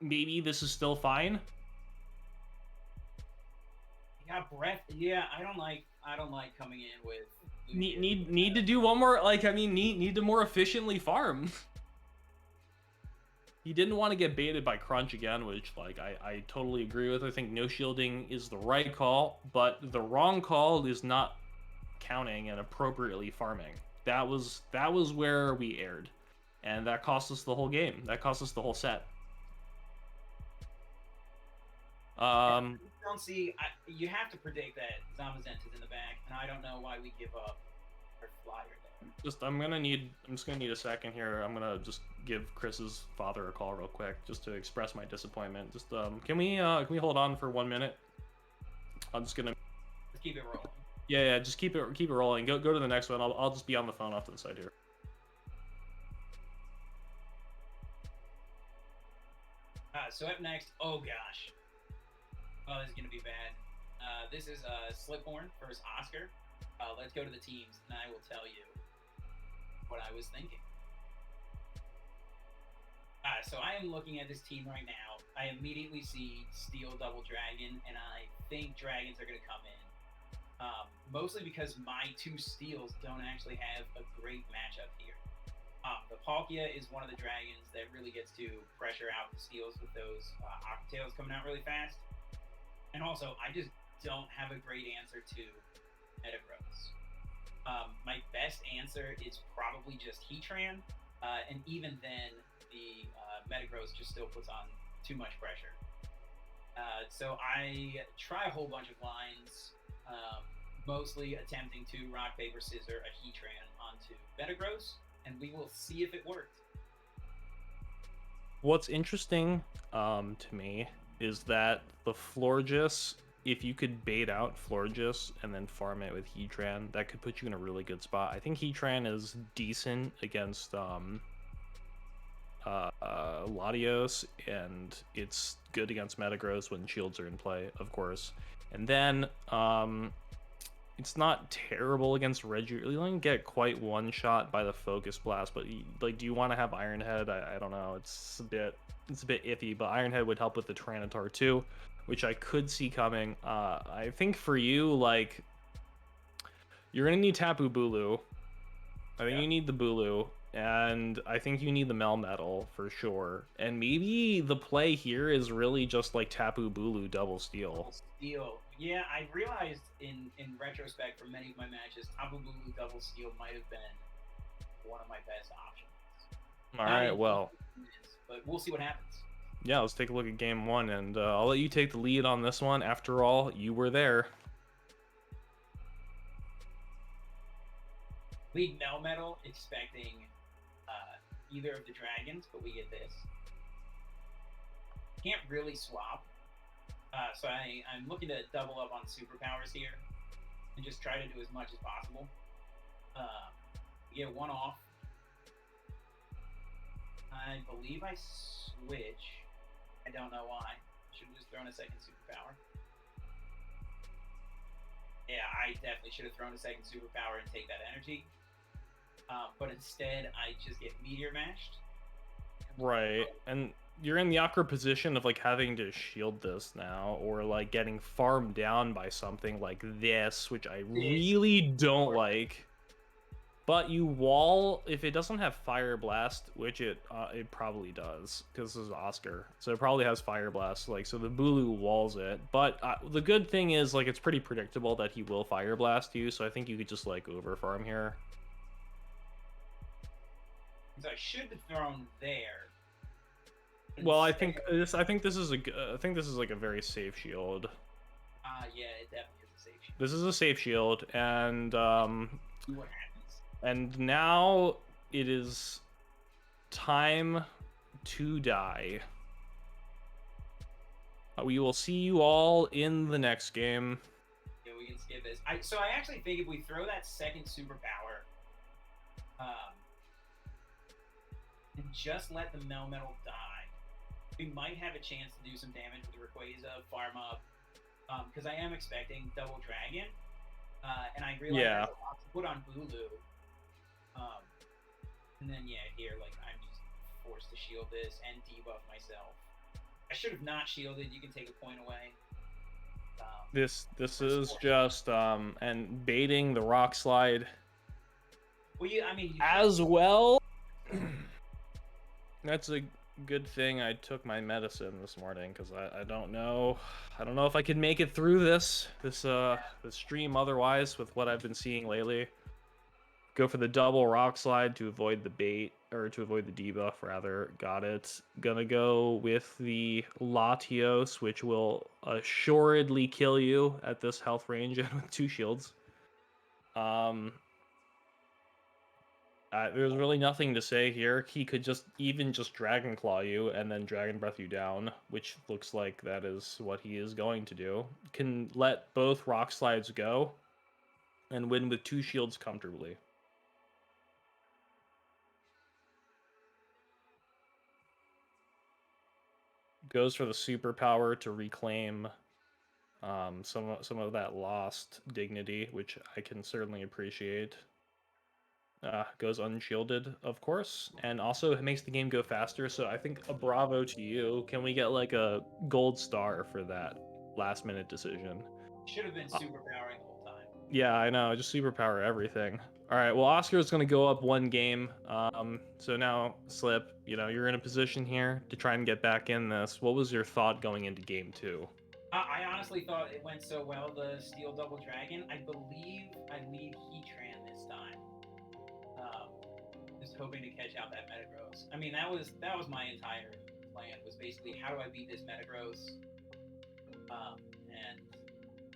maybe this is still fine. He got breath. Yeah, I don't like coming in with. Need to do one more. Like, I mean, need to more efficiently farm. He didn't want to get baited by Crunch again, which, like, I totally agree with. I think no shielding is the right call, but the wrong call is not counting and appropriately farming. That was where we erred, and that cost us the whole game. That cost us the whole set. Don't see. You have to predict that Zamazenta is in the back, and I don't know why we give up our flyer there. I'm just gonna need a second here. I'm gonna just give Chris's father a call real quick, just to express my disappointment. Just can we hold on for 1 minute? I'm just gonna. Let's keep it rolling. Yeah, just keep it rolling. Go to the next one. I'll just be on the phone off to the side here. So up next, oh gosh, oh, this is gonna be bad. This is Slipborn versus Oscar. Let's go to the teams, and I will tell you what I was thinking. So I am looking at this team right now. I immediately see Steel Double Dragon, and I think Dragons are going to come in. Mostly because my two Steels don't actually have a great matchup here. The Palkia is one of the Dragons that really gets to pressure out the Steels with those Aquatails coming out really fast. And also, I just don't have a great answer to Metagross. My best answer is probably just Heatran, and even then, the Metagross just still puts on too much pressure. So I try a whole bunch of lines, mostly attempting to rock, paper, scissor a Heatran onto Metagross, and we will see if it worked. What's interesting to me is that the Florges, if you could bait out Florges and then farm it with Heatran, that could put you in a really good spot. I think Heatran is decent against Latios, and it's good against Metagross when shields are in play, of course. And then it's not terrible against Reggie. You don't get quite one shot by the Focus Blast, but like, do you want to have Iron Head? I don't know. It's a bit iffy, but Iron Head would help with the Tyranitar too, which I could see coming. I think for you, like, you're gonna need Tapu Bulu. I think you need the Bulu, and I think you need the Melmetal for sure. And maybe the play here is really just like Tapu Bulu double steal. Yeah, I realized in retrospect for many of my matches, Tapu Bulu double steal might have been one of my best options. All right, well, but we'll see what happens. Yeah, let's take a look at game one, and I'll let you take the lead on this one. After all, you were there. Lead Melmetal, expecting either of the Dragons, but we get this. Can't really swap. So I'm looking to double up on superpowers here and just try to do as much as possible. We get one off. I believe I switch. I don't know why. Should have just thrown a second superpower. Yeah, I definitely should have thrown a second superpower and take that energy. But instead, I just get Meteor Mashed. Right, and you're in the awkward position of like having to shield this now, or like getting farmed down by something like this, which I really don't like. But you wall if it doesn't have Fire Blast, which it probably does, because this is Oscar, so it probably has Fire Blast. Like, so the Bulu walls it. But the good thing is, like, it's pretty predictable that he will Fire Blast you, so I think you could just like over farm here. So I should have thrown there. Well, I think this is like a very safe shield. Yeah, it definitely is a safe shield. This is a safe shield, and What happens? And now it is time to die. We will see you all in the next game. Yeah, we can skip this. So I actually think if we throw that second superpower, and just let the Melmetal die, we might have a chance to do some damage with Rayquaza, farm up, because I am expecting Double Dragon, and I realize Yeah. there's a lot to put on Bulu. Um, and then yeah, here like I'm just forced to shield this and debuff myself. I should have not shielded. You can take a point away. This For is score. just and baiting the rock slide Well, I mean, you can't. as well. That's a good thing I took my medicine this morning, because I don't know if I can make it through this stream otherwise with what I've been seeing lately. Go for the double rock slide to avoid the bait, or to avoid the debuff rather. Got it. Gonna go with the Latios, which will assuredly kill you at this health range and with 2 shields. There's really nothing to say here. He could just Dragon Claw you and then Dragon Breath you down, which looks like that is what he is going to do. Can let both rock slides go and win with 2 shields comfortably. Goes for the superpower to reclaim some of that lost dignity, which I can certainly appreciate. Goes unshielded, of course, and also it makes the game go faster. So I think a bravo to you. Can we get like a gold star for that last minute decision? Should have been superpowering the whole time. Yeah, I know. Just superpower everything. All right. Well, Oscar's gonna go up 1 game. So now Slip, you're in a position here to try and get back in this. What was your thought going into game 2? I honestly thought it went so well, the Steel Double Dragon. I believe I lead Heatran this time. Just hoping to catch out that Metagross. I mean, that was my entire plan, was basically how do I beat this Metagross, and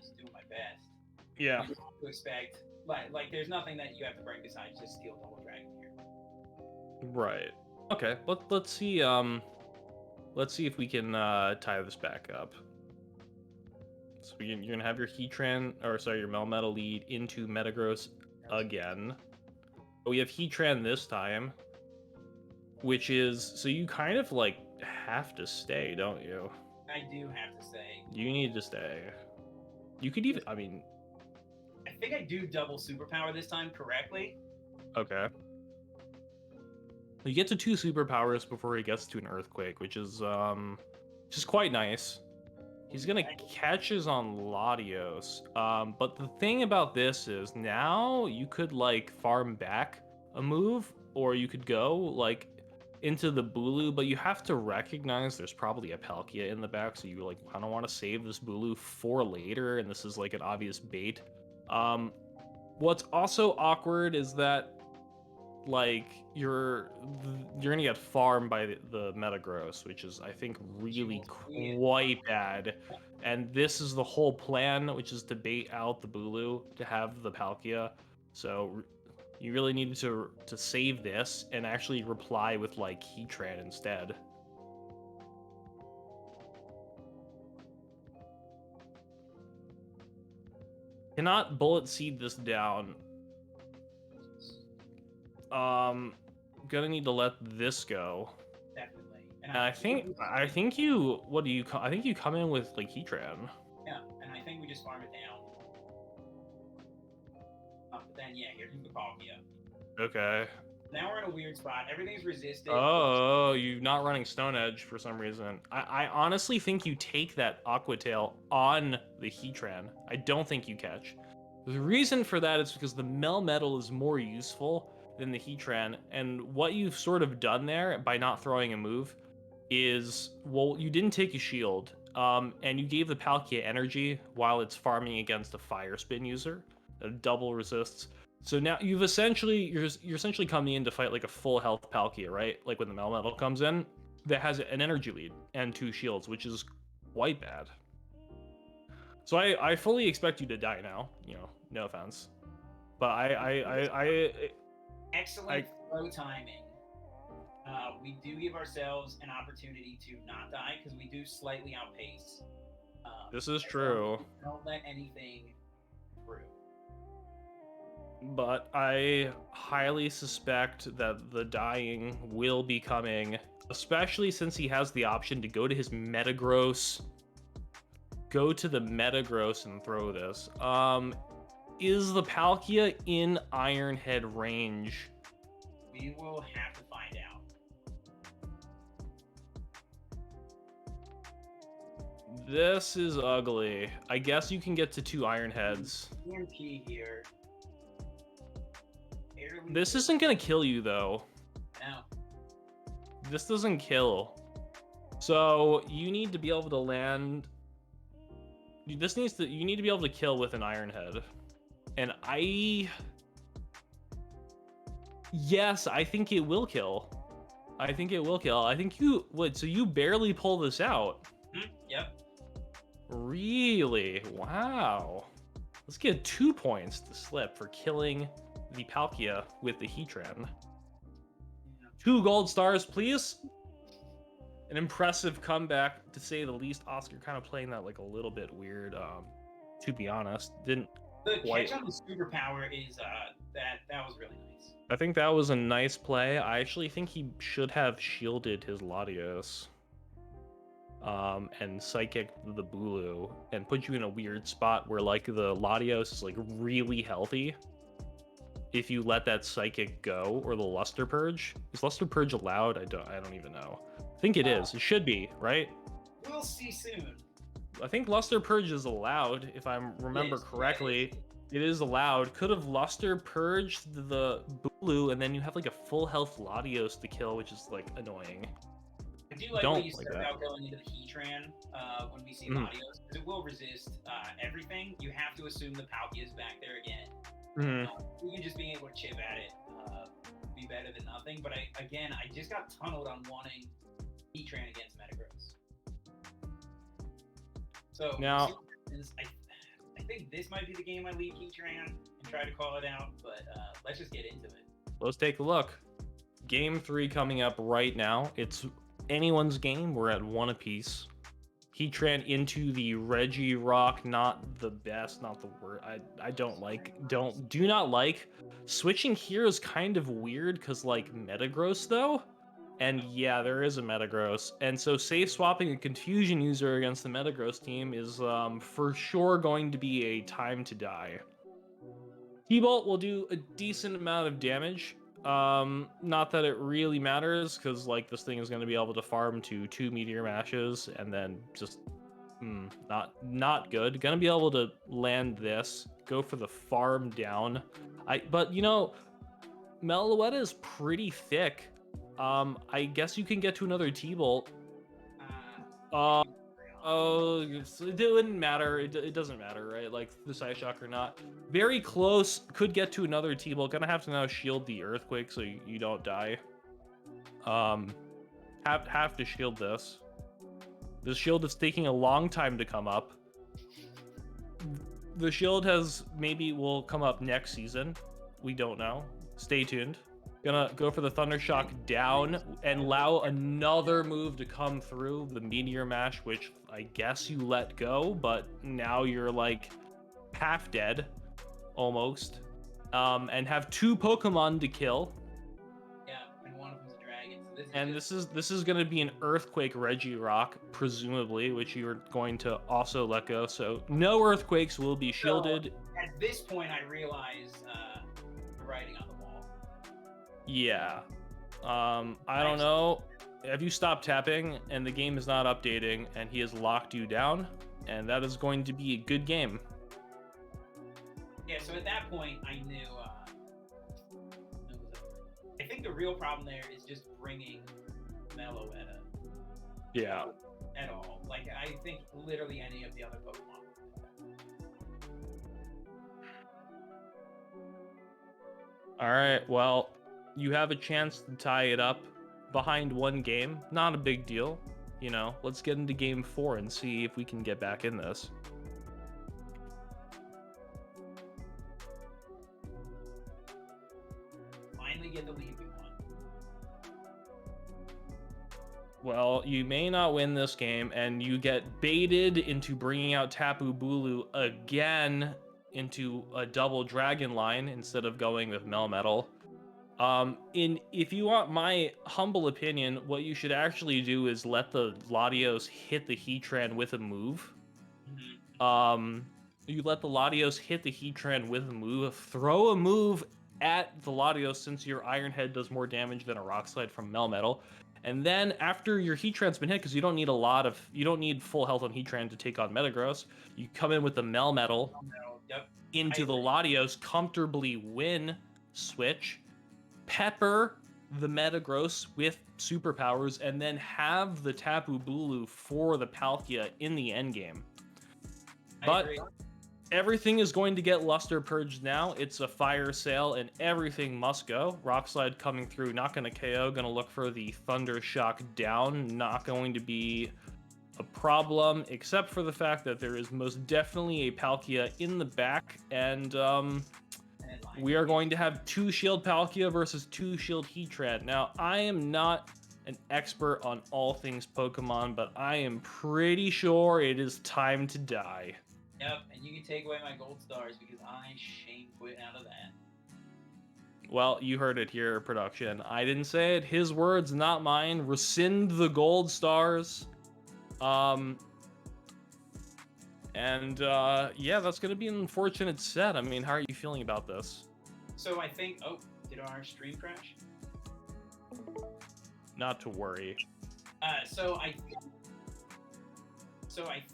just doing my best. Yeah. To expect, like there's nothing that you have to bring besides just Steel Double Dragon here. Right. Okay. Let's see. Let's see if we can tie this back up. So you're gonna have your Heatran, or sorry, your Melmetal lead into Metagross again. But we have Heatran this time, which is, so you kind of like have to stay, don't you? I do have to say. You need to stay. You could even, I mean, I think I do double superpower this time correctly. Okay. You get to 2 superpowers before he gets to an Earthquake, which is quite nice. He's gonna catches on Latios. But the thing about this is now you could like farm back a move, or you could go like into the Bulu, but you have to recognize there's probably a Palkia in the back, so you like kind of want to save this Bulu for later, and this is like an obvious bait. What's also awkward is that like you're gonna get farmed by the Metagross, which is I think really quite bad. And this is the whole plan, which is to bait out the Bulu to have the Palkia. So you really needed to save this and actually reply with like Heatran instead. Cannot Bullet Seed this down. Gonna need to let this go. Definitely. And I think you come in with like Heatran. Yeah, and I think we just farm it down. But then yeah, here's the Palkia. Okay. Now we're in a weird spot. Everything's resisted. Oh, you're not running Stone Edge for some reason. I honestly think you take that Aqua Tail on the Heatran. I don't think you catch. The reason for that is because the Melmetal is more useful than the Heatran, and what you've sort of done there by not throwing a move is, well, you didn't take a shield, and you gave the Palkia energy while it's farming against a Fire Spin user that double resists. So now you're essentially coming in to fight like a full health Palkia, right? Like when the Melmetal comes in, that has an energy lead and 2 shields, which is quite bad. So I fully expect you to die now. No offense, but excellent throw timing. We do give ourselves an opportunity to not die because we do slightly outpace. This is true. Don't let anything through. But I highly suspect that the dying will be coming, especially since he has the option to go to his Metagross go to the Metagross and throw this. Is the Palkia in Ironhead range? We will have to find out. This is ugly. I guess you can get to 2 Ironheads. EMP here. Barely This hit. isn't gonna kill you though. No. This doesn't kill. So you need to be able to land. You need to be able to kill with an Ironhead. And yes, I think it will kill. I think it will kill. I think you would. So you barely pull this out. Yep. Really? Wow. Let's get 2 points to slip for killing the Palkia with the Heatran. 2 gold stars, please. An impressive comeback, to say the least. Oscar kind of playing that like a little bit weird. To be honest, didn't The quite. catch on the superpower is that was really nice. I think that was a nice play. I actually think he should have shielded his Latios. And psychic the Bulu and put you in a weird spot where like the Latios is like really healthy. If you let that psychic go, or the Luster Purge. Is Luster Purge allowed? I don't even know. I think it is. It should be, right? We'll see soon. I think Luster Purge is allowed, if I remember correctly. It is allowed. Could have Luster Purged the Bulu, and then you have like a full health Latios to kill, which is like annoying. I do like Don't what you like said that. about going into the Heatran when we see Latios, because it will resist everything. You have to assume the Palkia is back there again. Even just being able to chip at it be better than nothing. But I just got tunneled on wanting Heatran against Metagross. So now, I think this might be the game I leave Heatran and try to call it out. But let's just get into it. let's take a look. Game 3 coming up right now. It's anyone's game. We're at 1 apiece. Heatran into the Regirock, not the best, not the worst. I do not like. Switching here is kind of weird because like Metagross though. And yeah, there is a Metagross. And so safe swapping a Confusion user against the Metagross team is for sure going to be a time to die. T-Bolt will do a decent amount of damage. Not that it really matters, because like this thing is going to be able to farm to 2 Meteor Mashes and then just not good. Gonna be able to land this, go for the farm down. But you know, Meloetta is pretty thick. I guess you can get to another T-Bolt. Oh, it wouldn't matter. It doesn't matter, right? Like the Side Shock or not. Very close. Could get to another T-Bolt. Gonna have to now shield the Earthquake so you don't die. Have to shield this. The shield is taking a long time to come up. The shield will come up next season. We don't know. Stay tuned. Gonna go for the Thunder Shock down and allow another move to come through, the Meteor Mash, which I guess you let go, but now you're like half dead, almost. And have 2 Pokemon to kill. Yeah, and one of them's a dragon. So this is gonna be an Earthquake Regirock, presumably, which you're going to also let go. So no Earthquakes will be shielded. So, at this point, I realize the writing on the wall. Yeah. I don't know. Have you stopped tapping and the game is not updating and he has locked you down? And that is going to be a good game. Yeah, so at that point, I knew. I think the real problem there is just bringing Meloetta. Yeah. At all. Like, I think literally any of the other Pokemon. All right, well, you have a chance to tie it up behind 1 game. Not a big deal. You know, let's get into game 4 and see if we can get back in this. Finally get the lead we want. Well, you may not win this game, and you get baited into bringing out Tapu Bulu again into a double Dragon line instead of going with Melmetal. If you want my humble opinion, what you should actually do is let the Latios hit the Heatran with a move, You let the Latios hit the Heatran with a move, throw a move at the Latios since your Iron Head does more damage than a Rock Slide from Melmetal. And then after your Heatran's been hit, because you don't need full health on Heatran to take on Metagross, you come in with the Melmetal Yep. into the Latios, comfortably win, switch, pepper the Metagross with superpowers, and then have the Tapu Bulu for the Palkia in the endgame. But everything is going to get luster purged now. It's a fire sale and everything must go. Rockslide coming through, not going to KO, going to look for the Thunder Shock down. Not going to be a problem, except for the fact that there is most definitely a Palkia in the back, and we are going to have 2 Shield Palkia versus 2 Shield Heatran. Now, I am not an expert on all things Pokemon, but I am pretty sure it is time to die. Yep, and you can take away my gold stars because I shamed quit out of that. Well, you heard it here, production. I didn't say it. His words, not mine. Rescind the gold stars. Yeah, that's going to be an unfortunate set. I mean, how are you feeling about this? So I think, did our stream crash? Not to worry. So I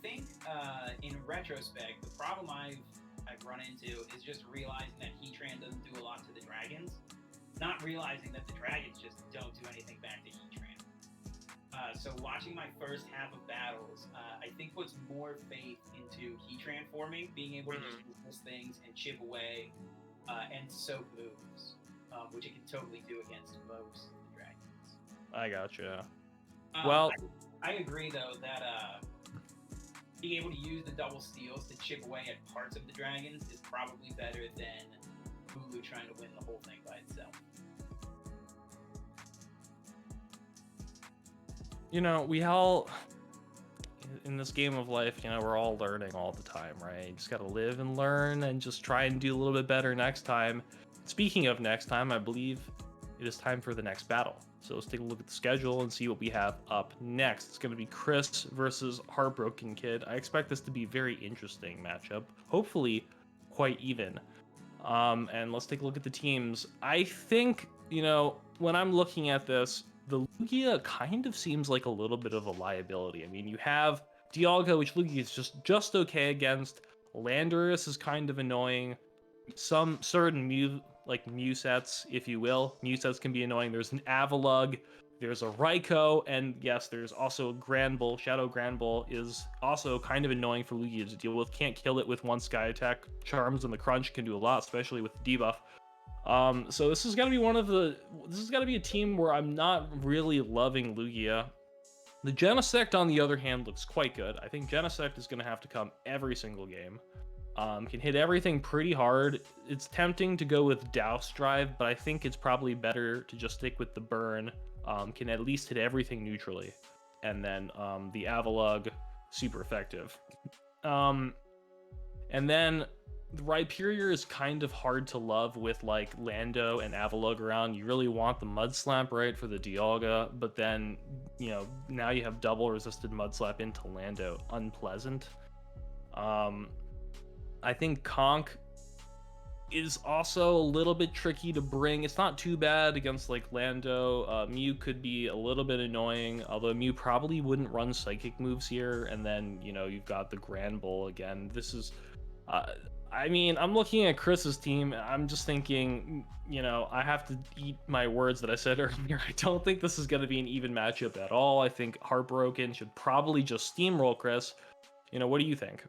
think in retrospect, the problem I've run into is just realizing that Heatran doesn't do a lot to the dragons, not realizing that the dragons just don't do anything back to Heatran. So watching my first half of battles, I think puts more faith into Heatran for me, being able to just resist things and chip away and soak moves, which it can totally do against most of the dragons. I gotcha. Well, I agree though that being able to use the double steals to chip away at parts of the dragons is probably better than Bulu trying to win the whole thing by itself. You know, we all, in this game of life, you know, we're all learning all the time, right? You just gotta live and learn and just try and do a little bit better next time. Speaking of next time, I believe it is time for the next battle. So let's take a look at the schedule and see what we have up next. It's going to be Chris versus Heartbroken Kid. I expect this to be a very interesting matchup. Hopefully quite even. And let's take a look at the teams. I think, you know, when I'm looking at this, the Lugia kind of seems like a little bit of a liability. I mean, you have Dialga, which Lugia is just okay against. Landorus is kind of annoying. Some certain Mew sets, if you will. Mew sets can be annoying. There's an Avalugg, there's a Raikou, and yes, there's also a Granbull. Shadow Granbull is also kind of annoying for Lugia to deal with. Can't kill it with one Sky Attack. Charms and the Crunch can do a lot, especially with the debuff. So this is gonna be a team where I'm not really loving Lugia. The Genesect, on the other hand, looks quite good. I think Genesect is gonna have to come every single game. Can hit everything pretty hard. It's tempting to go with Douse Drive, but I think it's probably better to just stick with the Burn. Can at least hit everything neutrally. And then the Avalugg, super effective. And then the Rhyperior is kind of hard to love with like Lando and Avalugg around. You really want the Mud Slap, right, for the Dialga, but then, you know, now you have double resisted Mud Slap into Lando. Unpleasant. I think Conk is also a little bit tricky to bring. It's not too bad against like Lando. Mew could be a little bit annoying, although Mew probably wouldn't run psychic moves here. And then, you know, you've got the Granbull again. This is, I mean, I'm looking at Chris's team. I'm just thinking, you know, I have to eat my words that I said earlier. I don't think this is going to be an even matchup at all. I think Heartbroken should probably just steamroll Chris. You know, what do you think?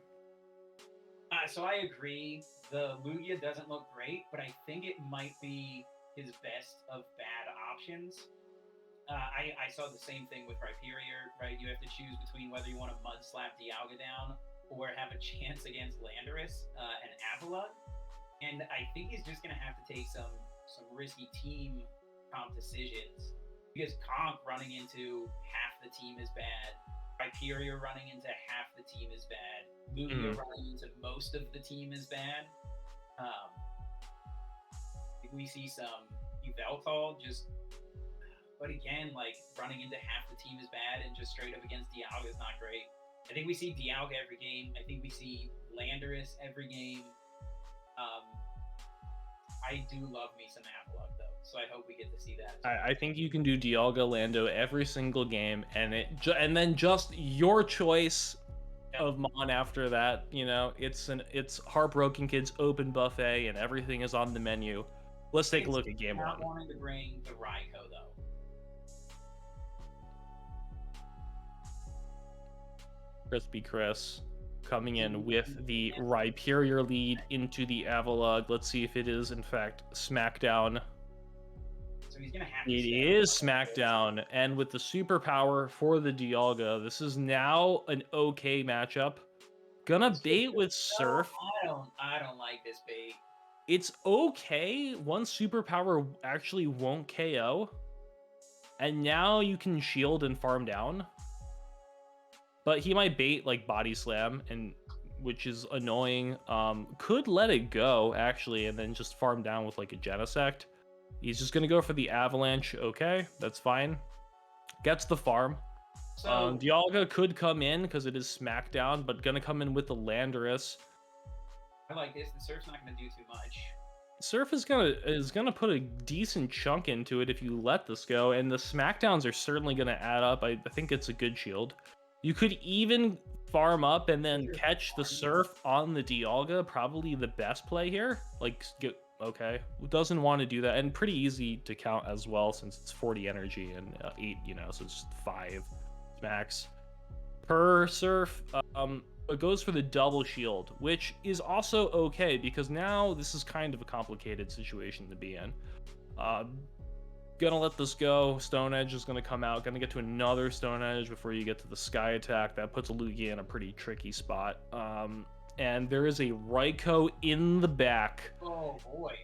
So I agree. The Lugia doesn't look great, but I think it might be his best of bad options. I saw the same thing with Rhyperior, right? You have to choose between whether you want to Mud Slap Dialga down or have a chance against Landorus and Avalugg. And I think he's just going to have to take some risky team comp decisions, because Conk running into half the team is bad. Rhyperior running into half the team is bad. Lugia running into most of the team is bad. We see some Yveltal just, but again, like running into half the team is bad, and just straight up against Dialga is not great. I think we see Dialga every game. I think we see Landorus every game. I do love me some Avalok though, so I hope we get to see that. I think you can do Dialga Lando every single game, and then just your choice of Mon after that. You know, it's Heartbroken Kid's open buffet, and everything is on the menu. Let's take a look at game one. Not wanting to bring the Raikou though. Crispy Chris coming in with the Rhyperior lead into the Avalug. Let's see if it is in fact Smackdown. So he's gonna have it is Smackdown, and with the superpower for the Dialga, this is now an okay matchup. Gonna bait with Surf. I don't like this bait. It's okay. One superpower actually won't KO, and now you can shield and farm down. But he might bait like Body Slam, and which is annoying. Could let it go actually, and then just farm down with like a Genesect. He's just gonna go for the Avalanche. Okay, that's fine. Gets the farm. So Dialga could come in because it is Smackdown, but gonna come in with the Landorus. I like this. The Surf's not gonna do too much. Surf is gonna put a decent chunk into it if you let this go, and the Smackdowns are certainly gonna add up. I think it's a good shield. You could even farm up and then catch the Surf on the Dialga. Probably the best play here. Like, okay, doesn't want to do that, and pretty easy to count as well since it's 40 energy and 8, you know, so it's just 5 max per Surf. It goes for the double shield, which is also okay because now this is kind of a complicated situation to be in. Gonna let this go. Stone Edge is gonna come out. Gonna get to another Stone Edge before you get to the Sky Attack. That puts Lugia in a pretty tricky spot. And there is a Raikou in the back. Oh boy.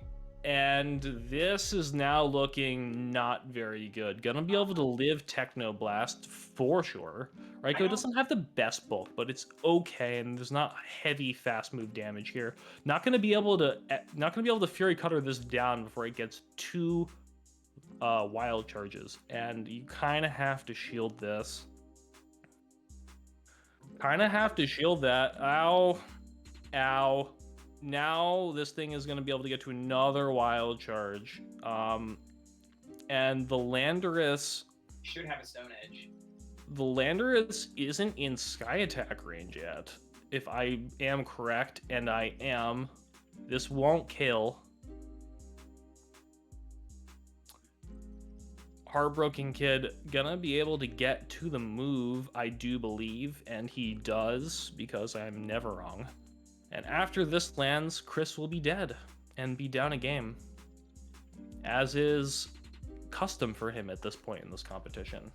And this is now looking not very good. Gonna be able to live Techno Blast for sure. Raikou doesn't have the best bulk, but it's okay, and there's not heavy fast move damage here. Not gonna be able to Fury Cutter this down before it gets 2 wild charges, and you kind of have to shield this. Kind of have to shield that. Ow. Ow. Now this thing is going to be able to get to another wild charge. And the Landorus should have a Stone Edge. The Landorus isn't in Sky Attack range yet. If I am correct, and I am, this won't kill. Heartbroken Kid gonna be able to get to the move, I do believe, and he does, because I'm never wrong. And after this lands, Chris will be dead and be down a game, as is custom for him at this point in this competition.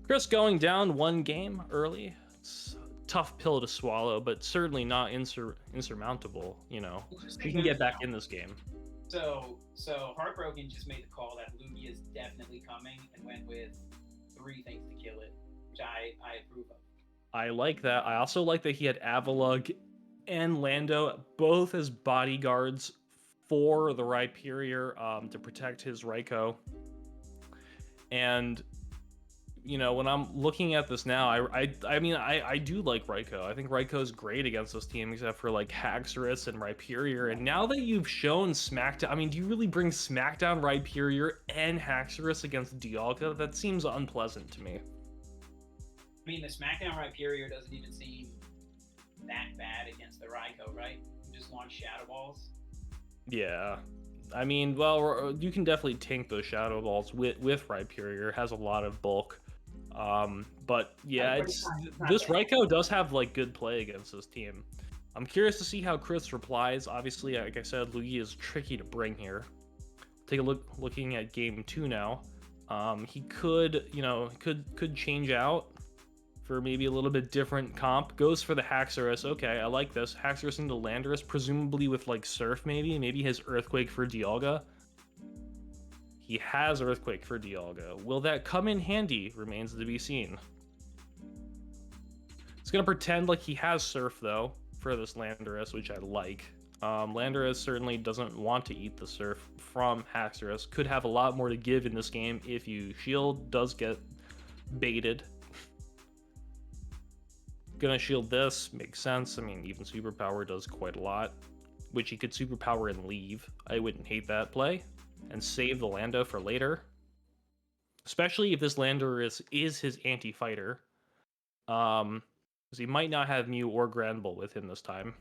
Chris going down 1 game early. It's a tough pill to swallow, but certainly not insurmountable. You know, he can get back in this game. So Heartbroken just made the call that Lugia is definitely coming and went with 3 things to kill it, which I approve of. I like that. I also like that he had Avalug and Lando both as bodyguards for the Rhyperior to protect his Raikou. And you know, when I'm looking at this now, I mean, I do like Raikou. I think Raikou's great against this team, except for like Haxorus and Rhyperior. And now that you've shown Smackdown, I mean, do you really bring Smackdown, Rhyperior, and Haxorus against Dialga? That seems unpleasant to me. I mean, the Smackdown Rhyperior doesn't even seem that bad against the Raikou, right? You just launch Shadow Balls. Yeah. I mean, well, you can definitely tank those Shadow Balls with Rhyperior. It has a lot of bulk. But yeah, this Raikou does have like good play against this team. I'm curious to see how Chris replies. Obviously, like I said, Lugia is tricky to bring here. Take a look, looking at game 2 now. He could, you know, could change out for maybe a little bit different comp. Goes for the Haxorus. Okay, I like this. Haxorus into Landorus, presumably with like Surf maybe his Earthquake for Dialga. He has Earthquake for Dialga. Will that come in handy? Remains to be seen. It's gonna pretend like he has Surf though for this Landorus, which I like. Landorus certainly doesn't want to eat the Surf from Haxorus. Could have a lot more to give in this game if you shield. Does get baited. Gonna shield this, makes sense. I mean, even superpower does quite a lot, which he could superpower and leave. I wouldn't hate that play, and save the Lando for later. Especially if this Lander is his anti-fighter. Because he might not have Mew or Granbull with him this time.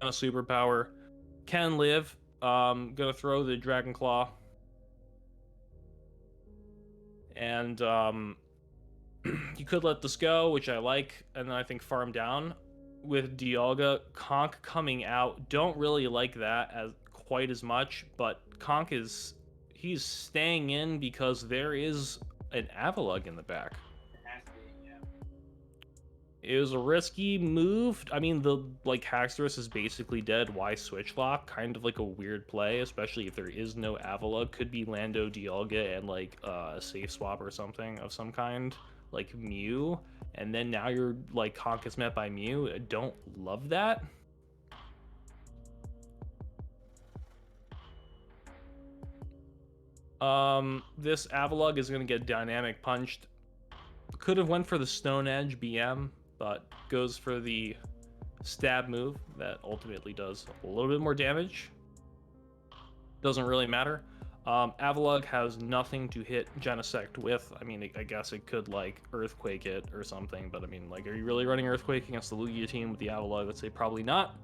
A superpower. Can live. Gonna throw the Dragon Claw. And you could let this go, which I like, and then I think farm down with Dialga. Conk coming out, don't really like that as quite as much, but Conk he's staying in because there is an Avalugg in the back. It has to be, yeah. It was a risky move. I mean, the Haxorus is basically dead. Why switch lock? Kind of like a weird play, especially if there is no Avalugg. Could be Lando, Dialga, and like a safe swap or something of some kind, like Mew. And then now you're like Conk is met by Mew. I don't love that. This Avalugg is gonna get dynamic punched. Could have went for the Stone Edge BM, but goes for the stab move that ultimately does a little bit more damage. Doesn't really matter. Avalugg has nothing to hit Genesect with. I mean, I guess it could like Earthquake it or something, but I mean, like, are you really running Earthquake against the Lugia team with the Avalugg? I'd say probably not.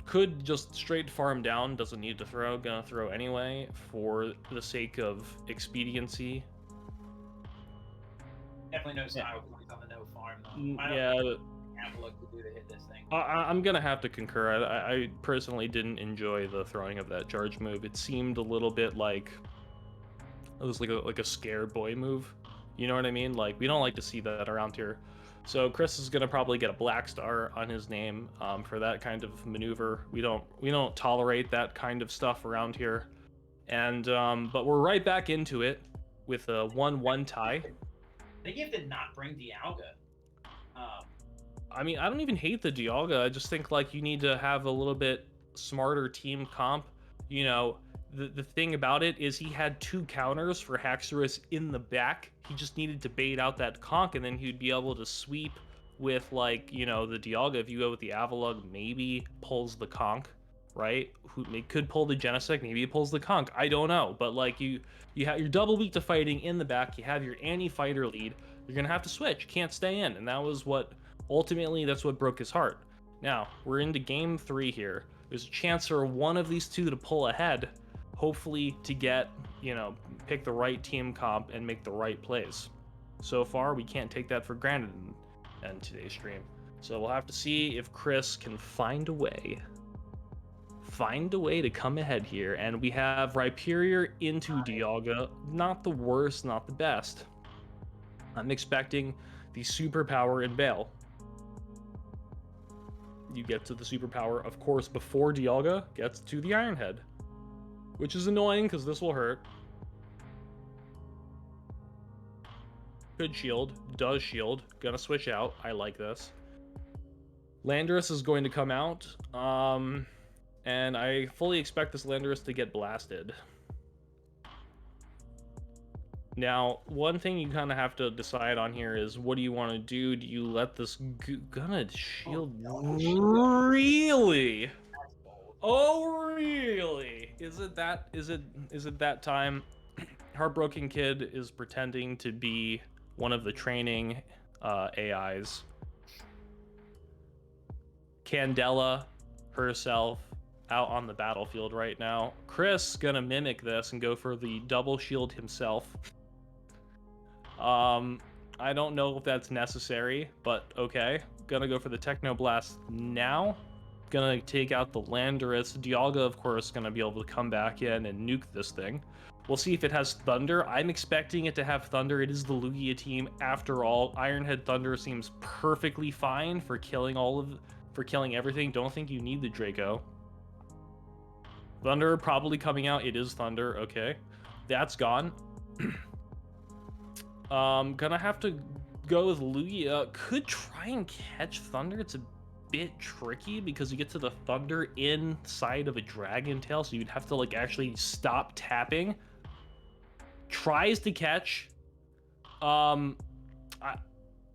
Could just straight farm down, doesn't need to throw, gonna throw anyway for the sake of expediency. Definitely no style points on the no farm though. Yeah. Avalugg to do to hit this thing. I'm gonna have to concur. I personally didn't enjoy the throwing of that charge move. It seemed a little bit like it was like a scare boy move. You know what I mean? Like, we don't like to see that around here. So Chris is gonna probably get a black star on his name for that kind of maneuver. We don't tolerate that kind of stuff around here. And but we're right back into it with a 1-1 tie. They did not bring Dialga. I mean, I don't even hate the Dialga. I just think like you need to have a little bit smarter team comp. You know, the thing about it is he had 2 counters for Haxorus in the back. He just needed to bait out that Conk, and then he'd be able to sweep with, like, you know, the Dialga. If you go with the Avalugg, maybe pulls the Conk, right? Who could pull the Genesect, maybe he pulls the Conk. I don't know, but like you have your double weak to fighting in the back. You have your anti-fighter lead. You're gonna have to switch. You can't stay in, and that was what ultimately that's what broke his heart. Now we're into game 3 here. There's a chance for one of these two to pull ahead, hopefully to get, you know, pick the right team comp and make the right plays. So far, we can't take that for granted in today's stream. So we'll have to see if Chris can find a way to come ahead here. And we have Rhyperior into Dialga. Not the worst, not the best. I'm expecting the superpower in Bale. You get to the superpower, of course, before Dialga gets to the Iron Head, which is annoying because this will hurt. Could shield, does shield, gonna switch out. I like this. Landorus is going to come out, and I fully expect this Landorus to get blasted. Now, one thing you kind of have to decide on here is, what do you want to do? Do you let this gonna shield? Really? Oh, really? Is it that time? Heartbroken Kid is pretending to be one of the training AIs. Candela herself out on the battlefield right now. Chris gonna mimic this and go for the double shield himself. I don't know if that's necessary, but okay. Gonna go for the Techno Blast now. Gonna take out the Landorus. Dialga, of course, gonna be able to come back in and nuke this thing. We'll see if it has Thunder. I'm expecting it to have Thunder. It is the Lugia team after all. Ironhead Thunder seems perfectly fine for killing everything. Don't think you need the Draco. Thunder probably coming out. It is Thunder. Okay, that's gone. Gonna have to go with Lugia. Could try and catch Thunder. It's a bit tricky because you get to the Thunder inside of a Dragon Tail, so you'd have to like actually stop tapping. Tries to catch.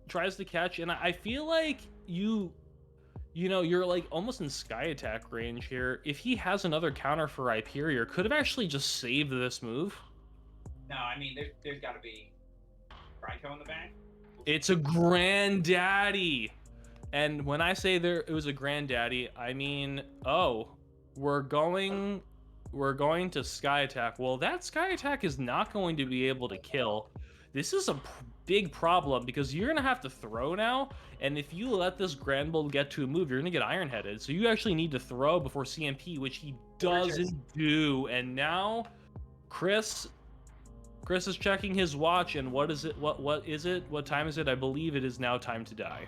tries to catch, and I feel like you know, you're like almost in sky attack range here. If he has another counter for Hyperior, could have actually just saved this move. No, I mean there's got to be Raikou in the back. It's a granddaddy. And when I say there it was a granddaddy, I mean, oh, we're going we're going to sky attack. Well, that sky attack is not going to be able to kill. This is a big problem because you're gonna have to throw now, and if you let this Grand Bull get to a move, you're gonna get Iron Headed. So you actually need to throw before CMP, which he doesn't do. And now Chris is checking his watch, and what is it? What is it? What time is it? I believe it is now time to die.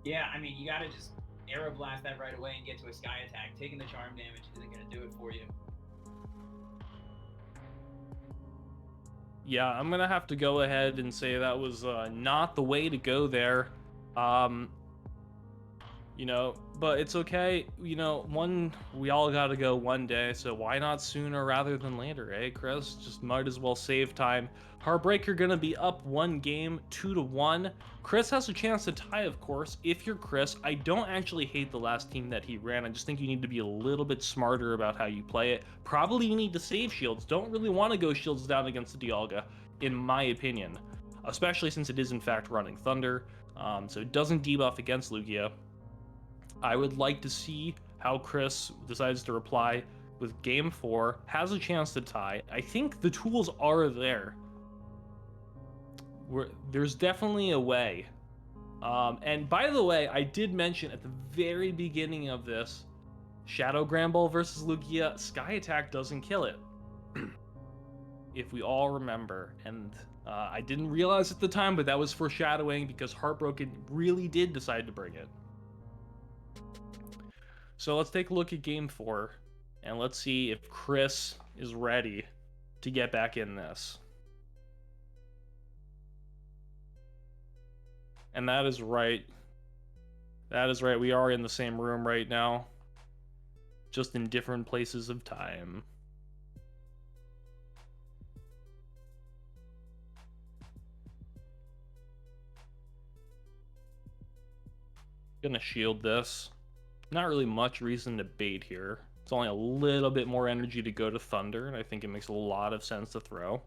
Yeah, I mean, you gotta just arrow blast that right away and get to a sky attack. Taking the charm damage isn't gonna do it for you. Yeah, I'm gonna have to go ahead and say that was not the way to go there. Um, you know, but it's okay. You know, we all gotta go one day, so why not sooner rather than later, eh, Chris? Just might as well save time. Heartbreaker gonna be up one game, 2-1. Chris has a chance to tie, of course. If you're Chris, I don't actually hate the last team that he ran. I just think you need to be a little bit smarter about how you play it. Probably you need to save shields. Don't really want to go shields down against the Dialga, in my opinion. Especially since it is in fact running Thunder. So it doesn't debuff against Lugia. I would like to see how Chris decides to reply with game 4, has a chance to tie. I think the tools are there. There's definitely a way. And by the way, I did mention at the very beginning of this, Shadow Granbull versus Lugia, Sky Attack doesn't kill it. If we all remember. And I didn't realize at the time, but that was foreshadowing because Heartbroken really did decide to bring it. So let's take a look at game 4, and let's see if Chris is ready to get back in this. And that is right. That is right. We are in the same room right now, just in different places of time. Gonna shield this. Not really much reason to bait here. It's only a little bit more energy to go to Thunder, and I think it makes a lot of sense to throw.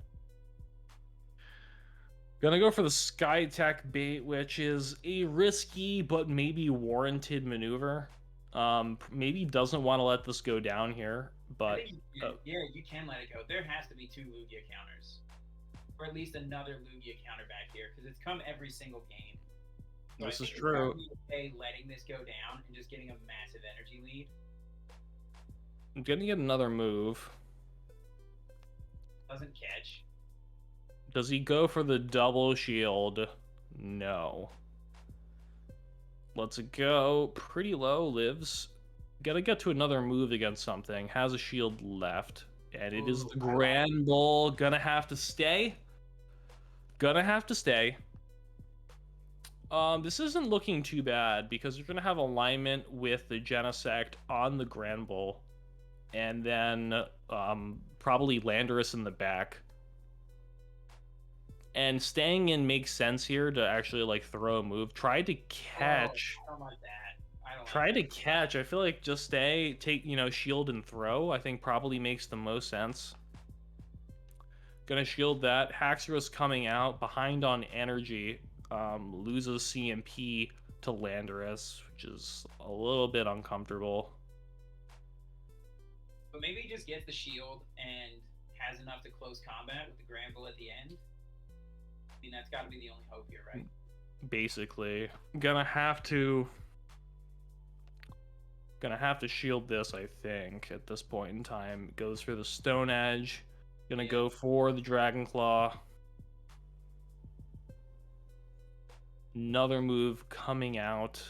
Gonna go for the Sky Attack bait, which is a risky but maybe warranted maneuver. Maybe doesn't want to let this go down here, but yeah, you can let it go. There has to be 2 Lugia counters, or at least another Lugia counter back here, because it's come every single game. So this is true. Okay, letting this go down and just getting a massive energy lead. I'm gonna get another move. Doesn't catch. Does he go for the double shield? No. Let's go pretty low. Lives. Gotta get to another move against something. Has a shield left. And it is the Grand Bull. Gonna have to stay. Gonna have to stay. This isn't looking too bad because you're gonna have alignment with the Genesect on the Grand Bull, and then probably Landorus in the back. And staying in makes sense here to actually like throw a move. Try to catch. I don't like that. Try to catch. I feel like just stay, take, you know, shield and throw. I think probably makes the most sense. Gonna shield that. Haxorus coming out behind on energy. Loses CMP to Landorus, which is a little bit uncomfortable. But maybe he just gets the shield and has enough to close combat with the Granbull at the end. I mean, that's got to be the only hope here, right? Basically, gonna have to shield this, I think, at this point in time. Goes for the Stone Edge. Gonna go for the Dragon Claw. Another move coming out.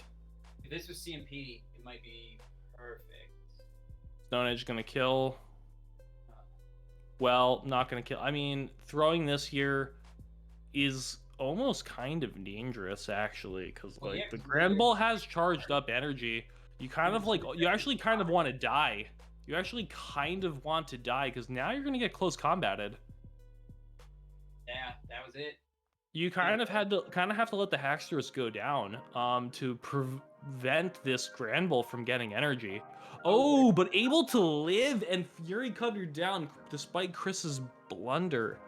If this was CMP, it might be perfect. Stone Edge gonna kill. Well, not gonna kill. I mean, throwing this here is almost kind of dangerous, actually, because the Grand Bull has charged up energy. You kind of like, you actually kind of want to die. You actually kind of want to die because now you're gonna get close combated. Yeah, that was it. You Yeah. kind of have to let the Hacksters go down to prevent this Granbull from getting energy. Oh, what? Oh, but able to live and Fury cutter down despite Chris's blunder.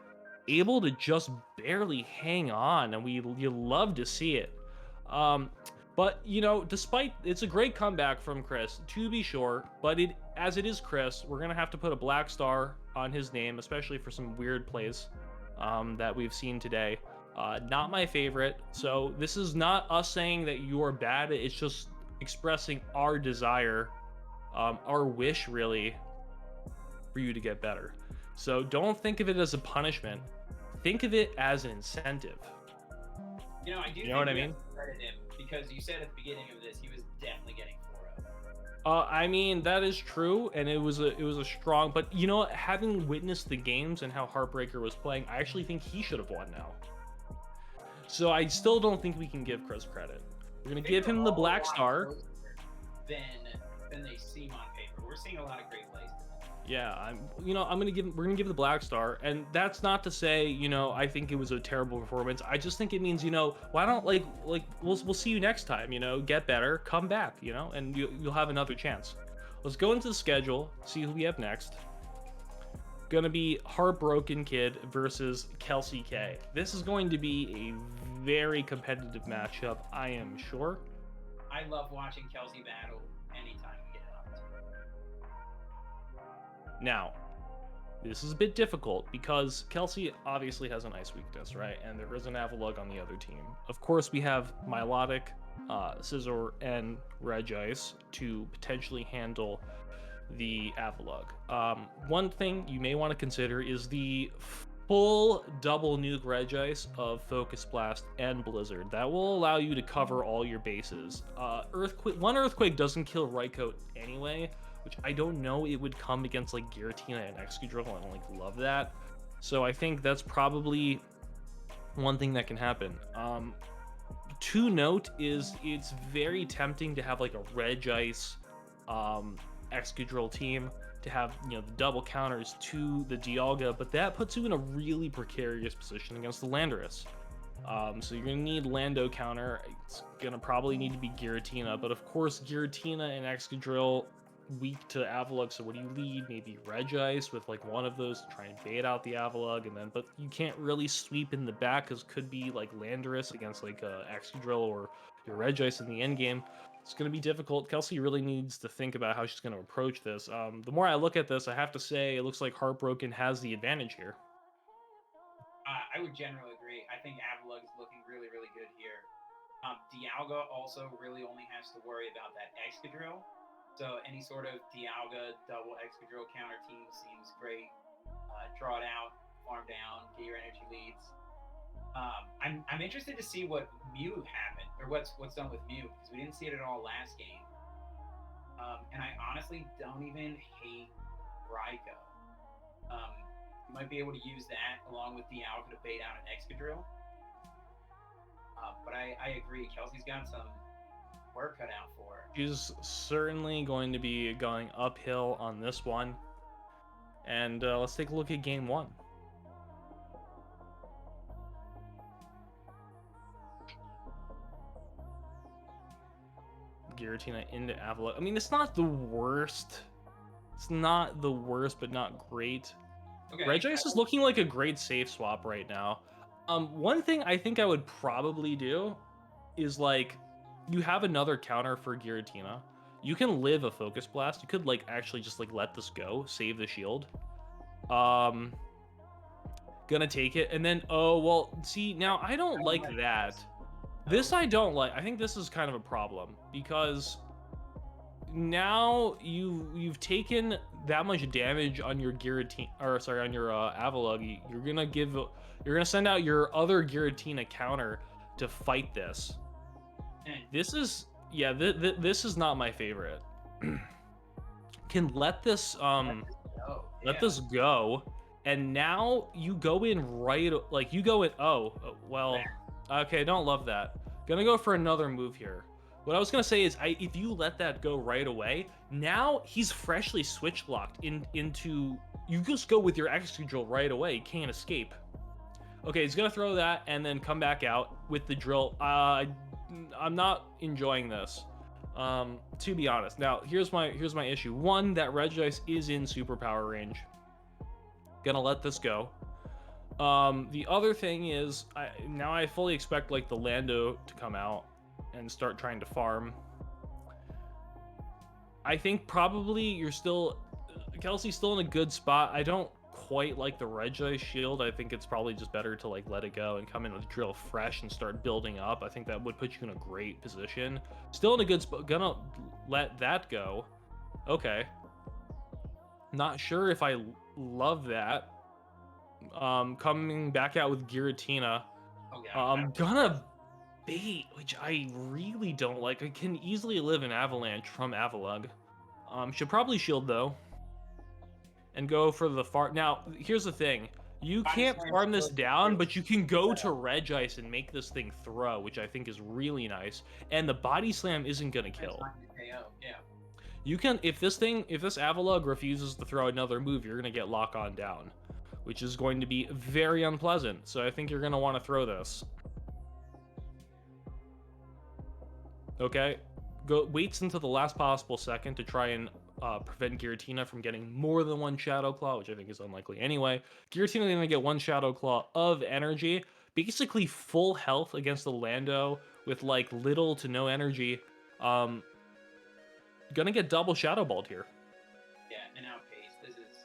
Able to just barely hang on, and you love to see it. Um, but despite it's a great comeback from Chris, to be sure. But as it is Chris, we're gonna have to put a black star on his name, especially for some weird plays that we've seen today. Not my favorite. So this is not us saying that you are bad. It's just expressing our desire, our wish, really, for you to get better. So don't think of it as a punishment. Think of it as an incentive. I do You know think what I we have mean? to credit him because you said at the beginning of this he was definitely getting 4-0. I mean that is true, and it was a strong. But having witnessed the games and how Heartbreaker was playing, I actually think he should have won now. So I still don't think we can give Chris credit. We're gonna They give were him the all a black lot star. closer than they seem on paper. We're seeing a lot of great plays. Yeah, we're gonna give the black star, and that's not to say, I think it was a terrible performance. I just think it means, why don't we'll see you next time, get better, come back, and you'll have another chance. Let's go into the schedule, see who we have next. Gonna be Heartbroken Kid versus Kelsey K. This is going to be a very competitive matchup, I am sure. I love watching Kelsey battle anytime we get it on. Now, this is a bit difficult because Kelsey obviously has an ice weakness, right? And there is an Avalug on the other team. Of course, we have Milotic, Scizor, and Regice to potentially handle the Avalug. One thing you may want to consider is the full double nuke Regice of Focus Blast and Blizzard. That will allow you to cover all your bases. One Earthquake doesn't kill Raikou anyway, which I don't know it would come against like Giratina and Excadrill. I don't love that. So I think that's probably one thing that can happen. To note is it's very tempting to have like a Regice Excadrill team to have the double counters to the Dialga, but that puts you in a really precarious position against the Landorus. So you're gonna need Lando counter. It's gonna probably need to be Giratina, but of course Giratina and Excadrill weak to Avalug. So what do you lead? Maybe Regice with like one of those to try and bait out the Avalug, and then but you can't really sweep in the back because could be like Landorus against like Excadrill or your Regice in the end game. It's going to be difficult. Kelsey really needs to think about how she's going to approach this. The more I look at this, I have to say it looks like Heartbroken has the advantage here. I would generally agree. I think Avalug is looking really, really good here. Dialga also really only has to worry about that Excadrill. So any sort of Dialga double Excadrill counter team seems great. Draw it out, farm down, get your energy leads. I'm interested to see what Mew happened, or what's done with Mew, because we didn't see it at all last game. And I honestly don't even hate Raikou. You might be able to use that along with Dialga to bait out an Excadrill. But I agree, Kelsey's got some work cut out for her. She's certainly going to be going uphill on this one. And let's take a look at game one. Giratina into Avalugg. I mean, it's not the worst. It's not the worst, but not great. Okay. Regice is looking like a great safe swap right now. One thing I think I would probably do is like, you have another counter for Giratina. You can live a Focus Blast. You could like actually just like let this go, save the shield. Gonna take it, and then see, now I don't like that. This I don't like. I think this is kind of a problem because now you've taken that much damage on your Giratina, or sorry, on your Avalugg. You're gonna send out your other Giratina counter to fight this. This is this is not my favorite. Can let this let this go, and now you go in right, like you go in. Okay, don't love that. Gonna go for another move here. What I was gonna say is, if you let that go right away, now he's freshly switch locked into. You just go with your Excadrill right away. Can't escape. Okay, he's gonna throw that and then come back out with the drill. I'm not enjoying this, to be honest. Now, here's my issue. One, that Regice is in superpower range. Gonna let this go. The other thing is, now I fully expect like the Lando to come out and start trying to farm. I think probably Kelsey's still in a good spot. I don't quite like the Regice shield. I think it's probably just better to like let it go and come in with drill fresh and start building up. I think that would put you in a great position. Still in a good spot. Gonna let that go. Okay. Not sure if I love that. Coming back out with Giratina. Oh yeah. I'm gonna bait, which I really don't like. I can easily live an Avalanche from Avalug. Should probably shield though. And go for the farm. Now, here's the thing. You can't farm this down, but you can go to Regice and make this thing throw, which I think is really nice. And the body slam isn't gonna kill. Yeah. You can, if this Avalug refuses to throw another move, you're gonna get lock on down, which is going to be very unpleasant. So I think you're gonna want to throw this. Okay, waits until the last possible second to try and prevent Giratina from getting more than one Shadow Claw, which I think is unlikely anyway. Giratina gonna get one Shadow Claw of energy, basically full health against the Lando with like little to no energy. Gonna get double Shadow Balled here. Yeah, and outpace. This is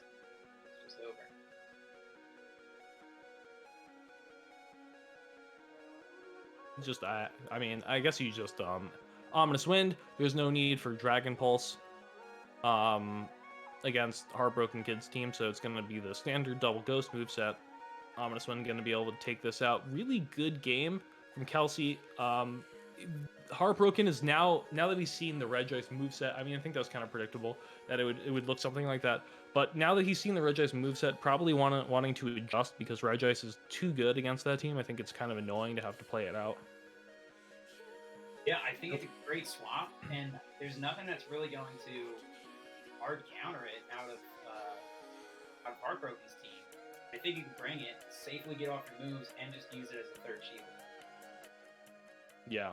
just over. Just I mean, I guess you just Ominous Wind. There's no need for Dragon Pulse against Heartbroken Kid's team, so it's gonna be the standard double Ghost moveset. Ominous Wind gonna be able to take this out. Really good game from Kelsey. Heartbroken is now that he's seen the Regice moveset. I mean, I think that was kind of predictable that it would look something like that. But now that he's seen the Regice moveset, probably wanting to adjust because Regice is too good against that team. I think it's kind of annoying to have to play it out. Yeah, I think it's a great swap, and there's nothing that's really going to hard counter it out of Heartbroken's team. I think you can bring it, safely get off your moves, and just use it as a third shield. Yeah.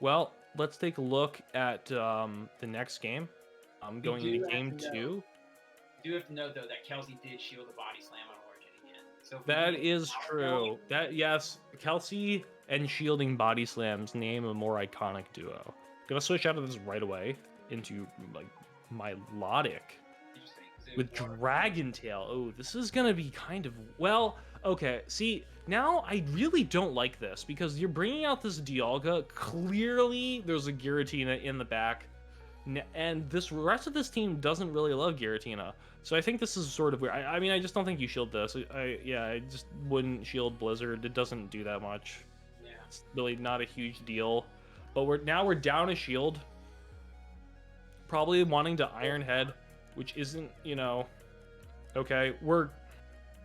Well, let's take a look at the next game. I'm going into game 2. You do have to note, though, that Kelsey did shield the body slam on Origin again. So that is true. Yes, Kelsey and shielding body slams name a more iconic duo. Gonna switch out of this right away into like Milotic with Dragon Tail. Oh, this is gonna be kind of, well, okay. See, now I really don't like this because you're bringing out this Dialga. Clearly, there's a Giratina in the back, and this rest of this team doesn't really love Giratina. So I think this is sort of weird. I mean, I just don't think you shield this. I just wouldn't shield Blizzard. It doesn't do that much. Yeah. It's really not a huge deal. But we're down a shield. Probably wanting to Iron Head, which isn't, okay. We're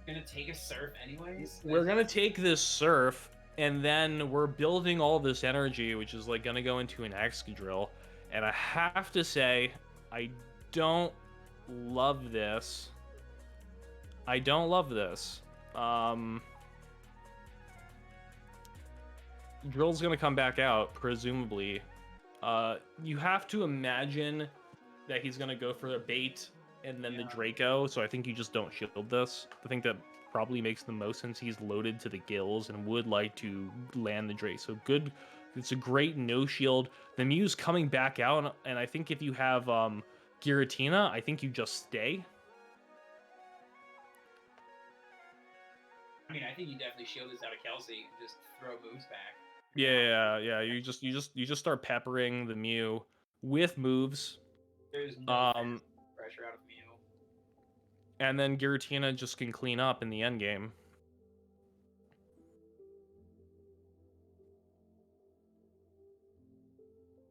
gonna take a Surf anyways. We're gonna take this Surf, and then we're building all this energy, which is like gonna go into an Excadrill. And I have to say, I don't love this. I don't love this. Drill's gonna come back out, presumably. You have to imagine that he's gonna go for a bait and then the Draco, so I think you just don't shield this. I think that probably makes the most sense. He's loaded to the gills and would like to land the Drake. So good. It's a great no shield. The Mew's coming back out, and I think if you have Giratina, I think you just stay. I mean, I think you definitely shield this out of Kelsey and just throw moves back. Yeah. You just start peppering the Mew with moves. There's no pressure out of Mew. And then Giratina just can clean up in the end game.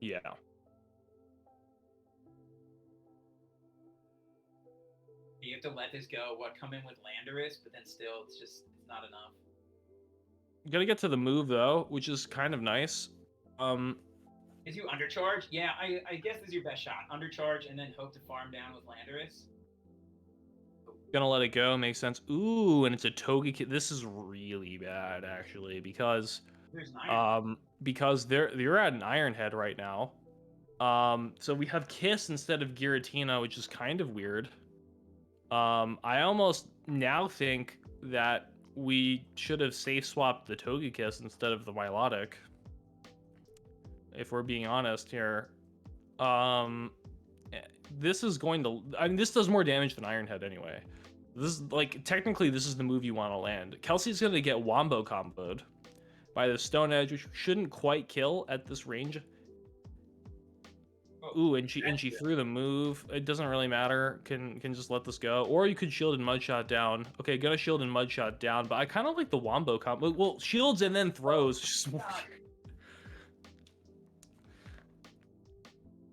Yeah. You have to let this go. Come in with Landorus, but then still, it's not enough. You gotta get to the move though, which is kind of nice. Is you undercharge? Yeah, I guess this is your best shot. Undercharge and then hope to farm down with Landorus. Gonna let it go. Makes sense. Ooh, and it's a Togekiss. This is really bad, actually, There's an iron. because they're at an Iron Head right now. So we have Kiss instead of Giratina, which is kind of weird. I almost now think that we should have safe swapped the Togekiss instead of the Milotic, if we're being honest here. Um, this is going to. I mean, this does more damage than Iron Head anyway. This is like technically this is the move you want to land. Kelsey's gonna get Wombo comboed by the Stone Edge, which shouldn't quite kill at this range. Oh, Ooh, and she threw the move. It doesn't really matter. Can just let this go. Or you could shield and Mudshot down. Okay, gonna shield and Mudshot down, but I kind of like the Wombo combo. Well, shields and then throws. Just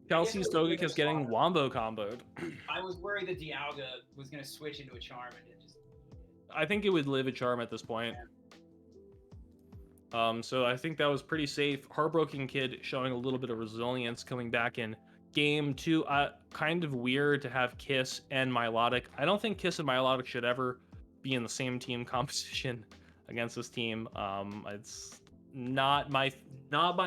Kelsey's Togekiss getting Wombo comboed. I was worried that Dialga was going to switch into a charm and it just. I think it would live a charm at this point. So I think that was pretty safe. Heartbroken Kid showing a little bit of resilience coming back in game 2. Kind of weird to have Kiss and Milotic. I don't think Kiss and Milotic should ever be in the same team composition against this team. It's not my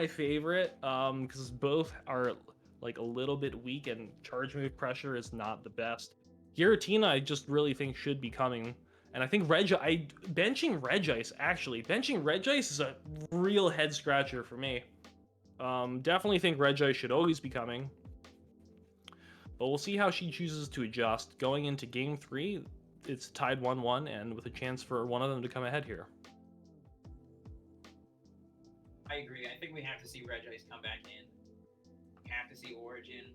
favorite because both are like a little bit weak and charge move pressure is not the best. Giratina, I just really think should be coming. And I think benching Regice is a real head scratcher for me. Definitely think Regice should always be coming. But we'll see how she chooses to adjust. Going into game 3, it's tied 1-1 and with a chance for one of them to come ahead here. I agree. I think we have to see Regice come back in. We have to see Origin.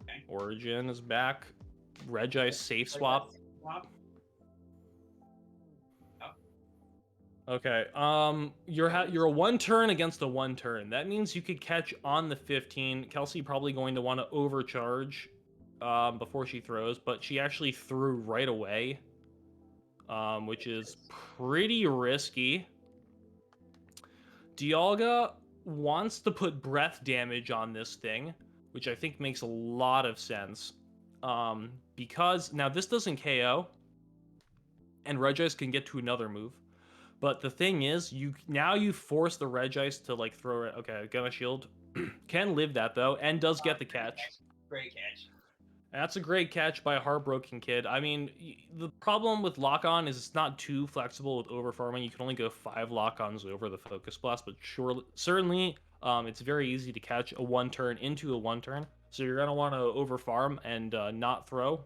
Okay. Origin is back. Regice safe swap. Okay. You're a 1 turn against a 1 turn. That means you could catch on the 15. Kelsey probably going to want to overcharge before she throws, but she actually threw right away, which is pretty risky. Dialga wants to put breath damage on this thing, which I think makes a lot of sense. Because now this doesn't KO, and Regice can get to another move. But the thing is, you force the Regice to like throw it. Okay, gonna shield. Can live that though, and does get the catch. Great catch. That's a great catch by a Heartbroken Kid. I mean, the problem with lock-on is it's not too flexible with overfarming. You can only go 5 lock-ons over the Focus Blast, but certainly it's very easy to catch a 1 turn into a 1 turn. So you're gonna want to overfarm and not throw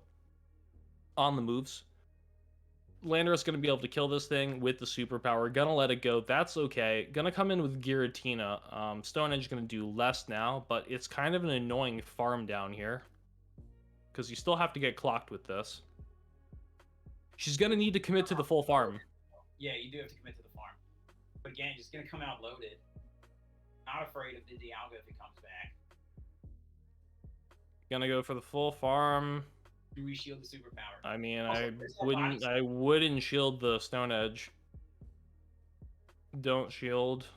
on the moves. Landorus going to be able to kill this thing with the superpower. Gonna let it go. That's okay. Gonna come in with Giratina. Stone Edge going to do less now, but it's kind of an annoying farm down here because you still have to get clocked with this. She's going to need to commit to the full farm. Yeah, you do have to commit to the farm. But again, just going to come out loaded. Not afraid of the Dialga if it comes back. Gonna go for the full farm. Do we shield the superpower? I mean, also, I wouldn't shield the Stone Edge. Don't shield.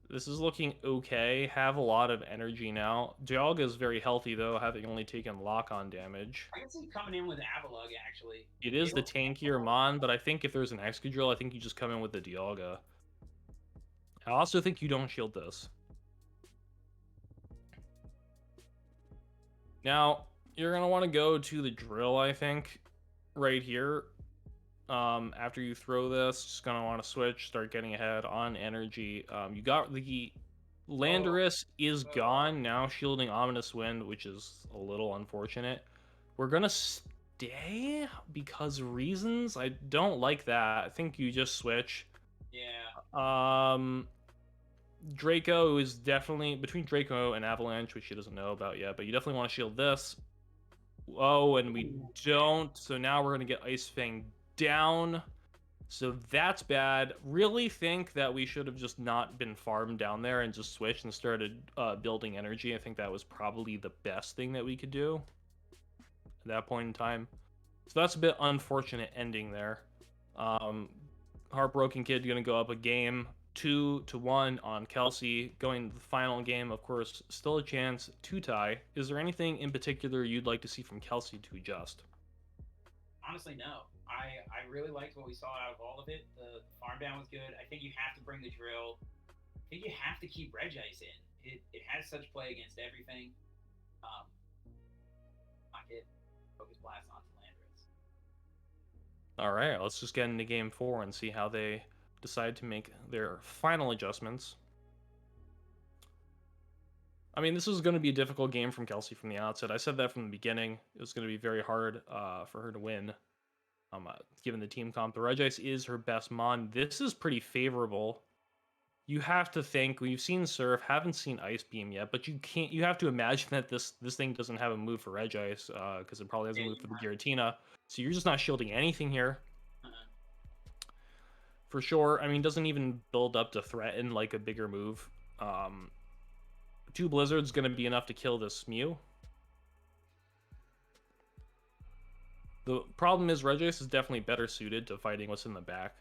This is looking okay. Have a lot of energy now. Dialga is very healthy though, having only taken lock-on damage. I can see coming in with Avalugg actually. It is the tankier Mon, but I think if there's an Excadrill, I think you just come in with the Dialga. I also think you don't shield this. Now, you're going to want to go to the drill, I think, right here. After you throw this, just going to want to switch, start getting ahead on energy. You got the Landorus is gone, now shielding Ominous Wind, which is a little unfortunate. We're going to stay because reasons. I don't like that. I think you just switch. Yeah. Draco is definitely between Draco and Avalanche, which she doesn't know about yet, but you definitely want to shield this. Oh, and we don't. So now we're going to get Ice Fang down. So that's bad. Really think that we should have just not been farmed down there and just switched and started building energy. I think that was probably the best thing that we could do at that point in time. So that's a bit unfortunate ending there. Heartbroken Kid going to go up a game 2-1 on Kelsey. Going to the final game, of course, still a chance to tie. Is there anything in particular you'd like to see from Kelsey to adjust? honestly, no. I really liked what we saw out of all of it. The farm down was good. I think you have to bring the drill. I think you have to keep Regice in. It has such play against everything. Um, Not get focus blast onto Landris. All right, let's just get into game 4 and see how they decide to make their final adjustments. I mean, this is going to be a difficult game from Kelsey from the outset. I said that from the beginning. It was going to be very hard for her to win. Given the team comp, the Regice is her best mon. This is pretty favorable. You have to think we've seen Surf, haven't seen Ice Beam yet, but you can't. You have to imagine that this thing doesn't have a move for Regice because it probably has a Yeah, move you for the have. Giratina. So you're just not shielding anything here Uh-uh. for sure. I mean, doesn't even build up to threaten like a bigger move. Um, 2 Blizzards going to be enough to kill this Mew. The problem is Regice is definitely better suited to fighting what's in the back.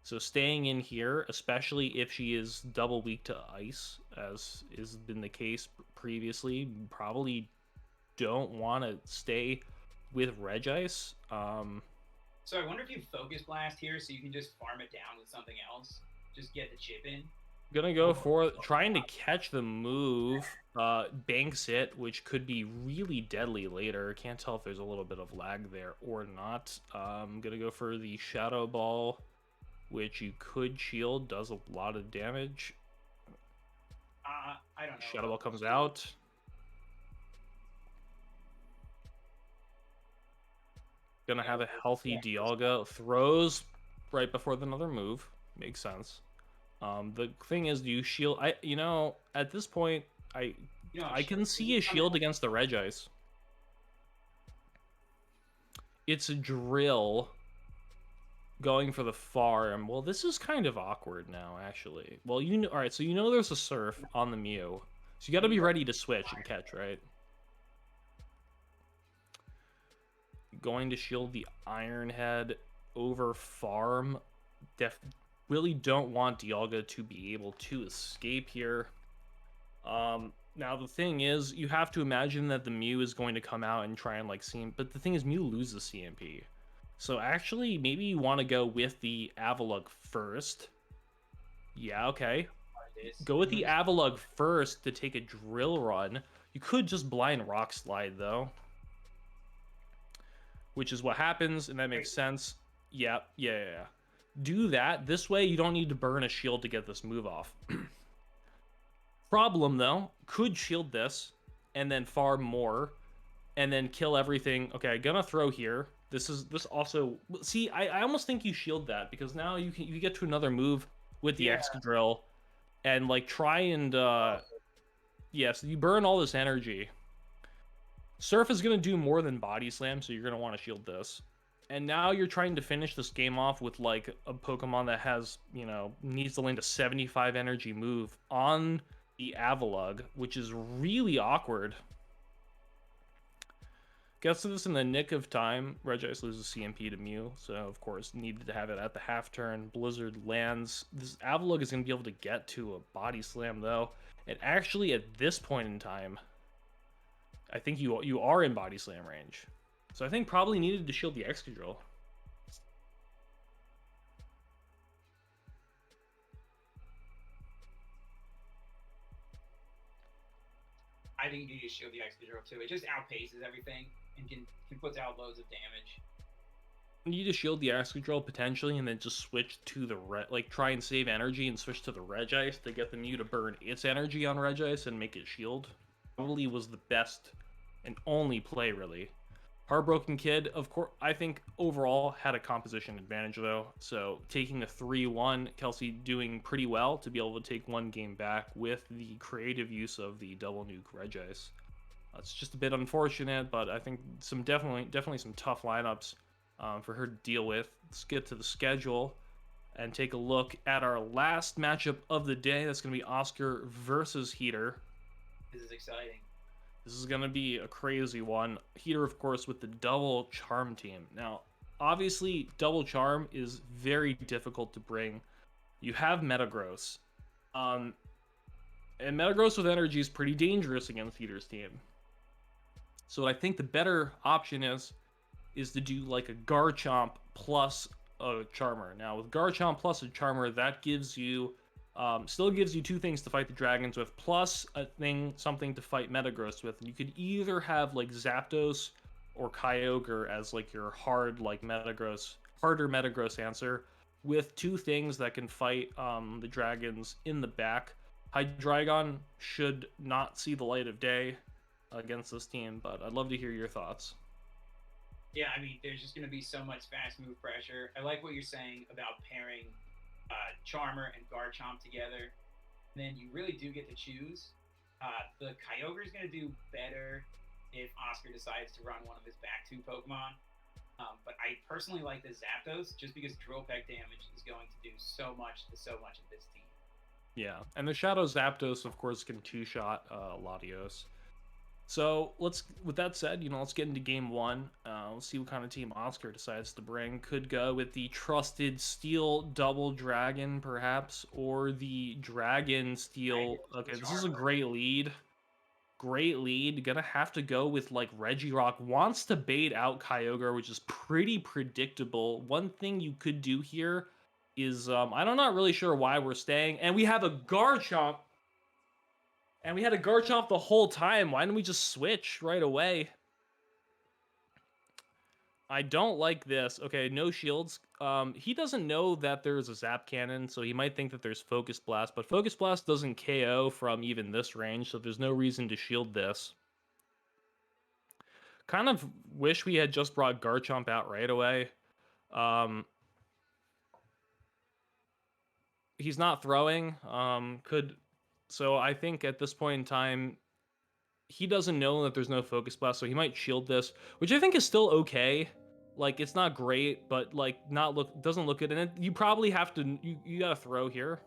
So staying in here, especially if she is double weak to ice, as has been the case previously, probably don't want to stay with Regice. So I wonder if you focus blast here so you can just farm it down with something else. Just get the chip in. Gonna go for trying to catch the move, banks it, which could be really deadly later. Can't tell if there's a little bit of lag there or not. Gonna go for the Shadow Ball, which you could shield, does a lot of damage. I don't know. Shadow Ball comes out. Gonna have a healthy Dialga. Throws right before another move. Makes sense. The thing is, do you shield? At this point, I can see a shield against the Regice. It's a drill going for the farm. Well, this is kind of awkward now, actually. Well, all right, so there's a Surf on the Mew. So you got to be ready to switch and catch, right? Going to shield the Iron Head over farm. Really don't want Dialga to be able to escape here. Now the thing is, you have to imagine that the Mew is going to come out and try and like CMP, but the thing is Mew loses CMP. So actually, maybe you want to go with the Avalugg first. Yeah, okay. Go with the Avalugg first to take a drill run. You could just blind Rock Slide though, which is what happens, and that makes sense. Yeah. Do that. This way, you don't need to burn a shield to get this move off. Problem though, could shield this and then farm more and then kill everything. Okay, gonna throw here. This also, see, I almost think you shield that because now you get to another move with the Excadrill and like try and yes, you burn all this energy. Surf is gonna do more than Body Slam, so you're gonna want to shield this. And now you're trying to finish this game off with like a Pokemon that has, needs to land a 75 energy move on the Avalugg, which is really awkward. Gets to this in the nick of time. Regice loses CMP to Mew, so of course needed to have it at the half turn. Blizzard lands. This Avalugg is going to be able to get to a Body Slam though, and actually at this point in time, I think you are in Body Slam range. So I think probably needed to shield the Excadrill. I think you need to shield the Excadrill too. It just outpaces everything and can put out loads of damage. You need to shield the Excadrill potentially, and then just switch to the try and save energy and switch to the Regice to get the Mew to burn its energy on Regice and make it shield. Probably was the best and only play really. Heartbroken Kid, of course, I think overall had a composition advantage though. So taking a 3-1, Kelsey doing pretty well to be able to take one game back with the creative use of the double nuke Regice. It's just a bit unfortunate, but I think definitely some tough lineups for her to deal with. Let's get to the schedule and take a look at our last matchup of the day. That's going to be Oscar versus Heater. This is exciting. This is going to be a crazy one. Heater, of course, with the double Charm team. Now, obviously, double Charm is very difficult to bring. You have Metagross. And Metagross with energy is pretty dangerous against Heater's team. So what I think the better option is is to do like a Garchomp plus a Charmer. Now with Garchomp plus a Charmer, that gives you still gives you two things to fight the dragons with, plus something to fight Metagross with. And you could either have like Zapdos or Kyogre as like your harder Metagross answer, with two things that can fight the dragons in the back. Hydreigon should not see the light of day against this team, but I'd love to hear your thoughts. Yeah, I mean, there's just going to be so much fast move pressure. I like what you're saying about pairing Charmer and Garchomp together. And then you really do get to choose. The Kyogre is going to do better if Oscar decides to run one of his back two Pokemon. But I personally like the Zapdos just because Drill Peck damage is going to do so much to so much of this team. Yeah, and the Shadow Zapdos, of course, can two-shot Latios. So with that said, let's get into game one. Let's see what kind of team Oscar decides to bring. Could go with the trusted Steel Double Dragon, perhaps, or the Dragon Steel. Okay, this is a great lead. Great lead. Gonna have to go with like Regirock. Wants to bait out Kyogre, which is pretty predictable. One thing you could do here is I'm not really sure why we're staying, and we have a Garchomp. And we had a Garchomp the whole time. Why didn't we just switch right away? I don't like this. Okay, no shields. He doesn't know that there's a Zap Cannon, so he might think that there's Focus Blast, but Focus Blast doesn't KO from even this range, so there's no reason to shield this. Kind of wish we had just brought Garchomp out right away. He's not throwing. So I think at this point in time, he doesn't know that there's no Focus Blast, so he might shield this, which I think is still okay. Like, it's not great, but like doesn't look good. And you probably have to you gotta throw here,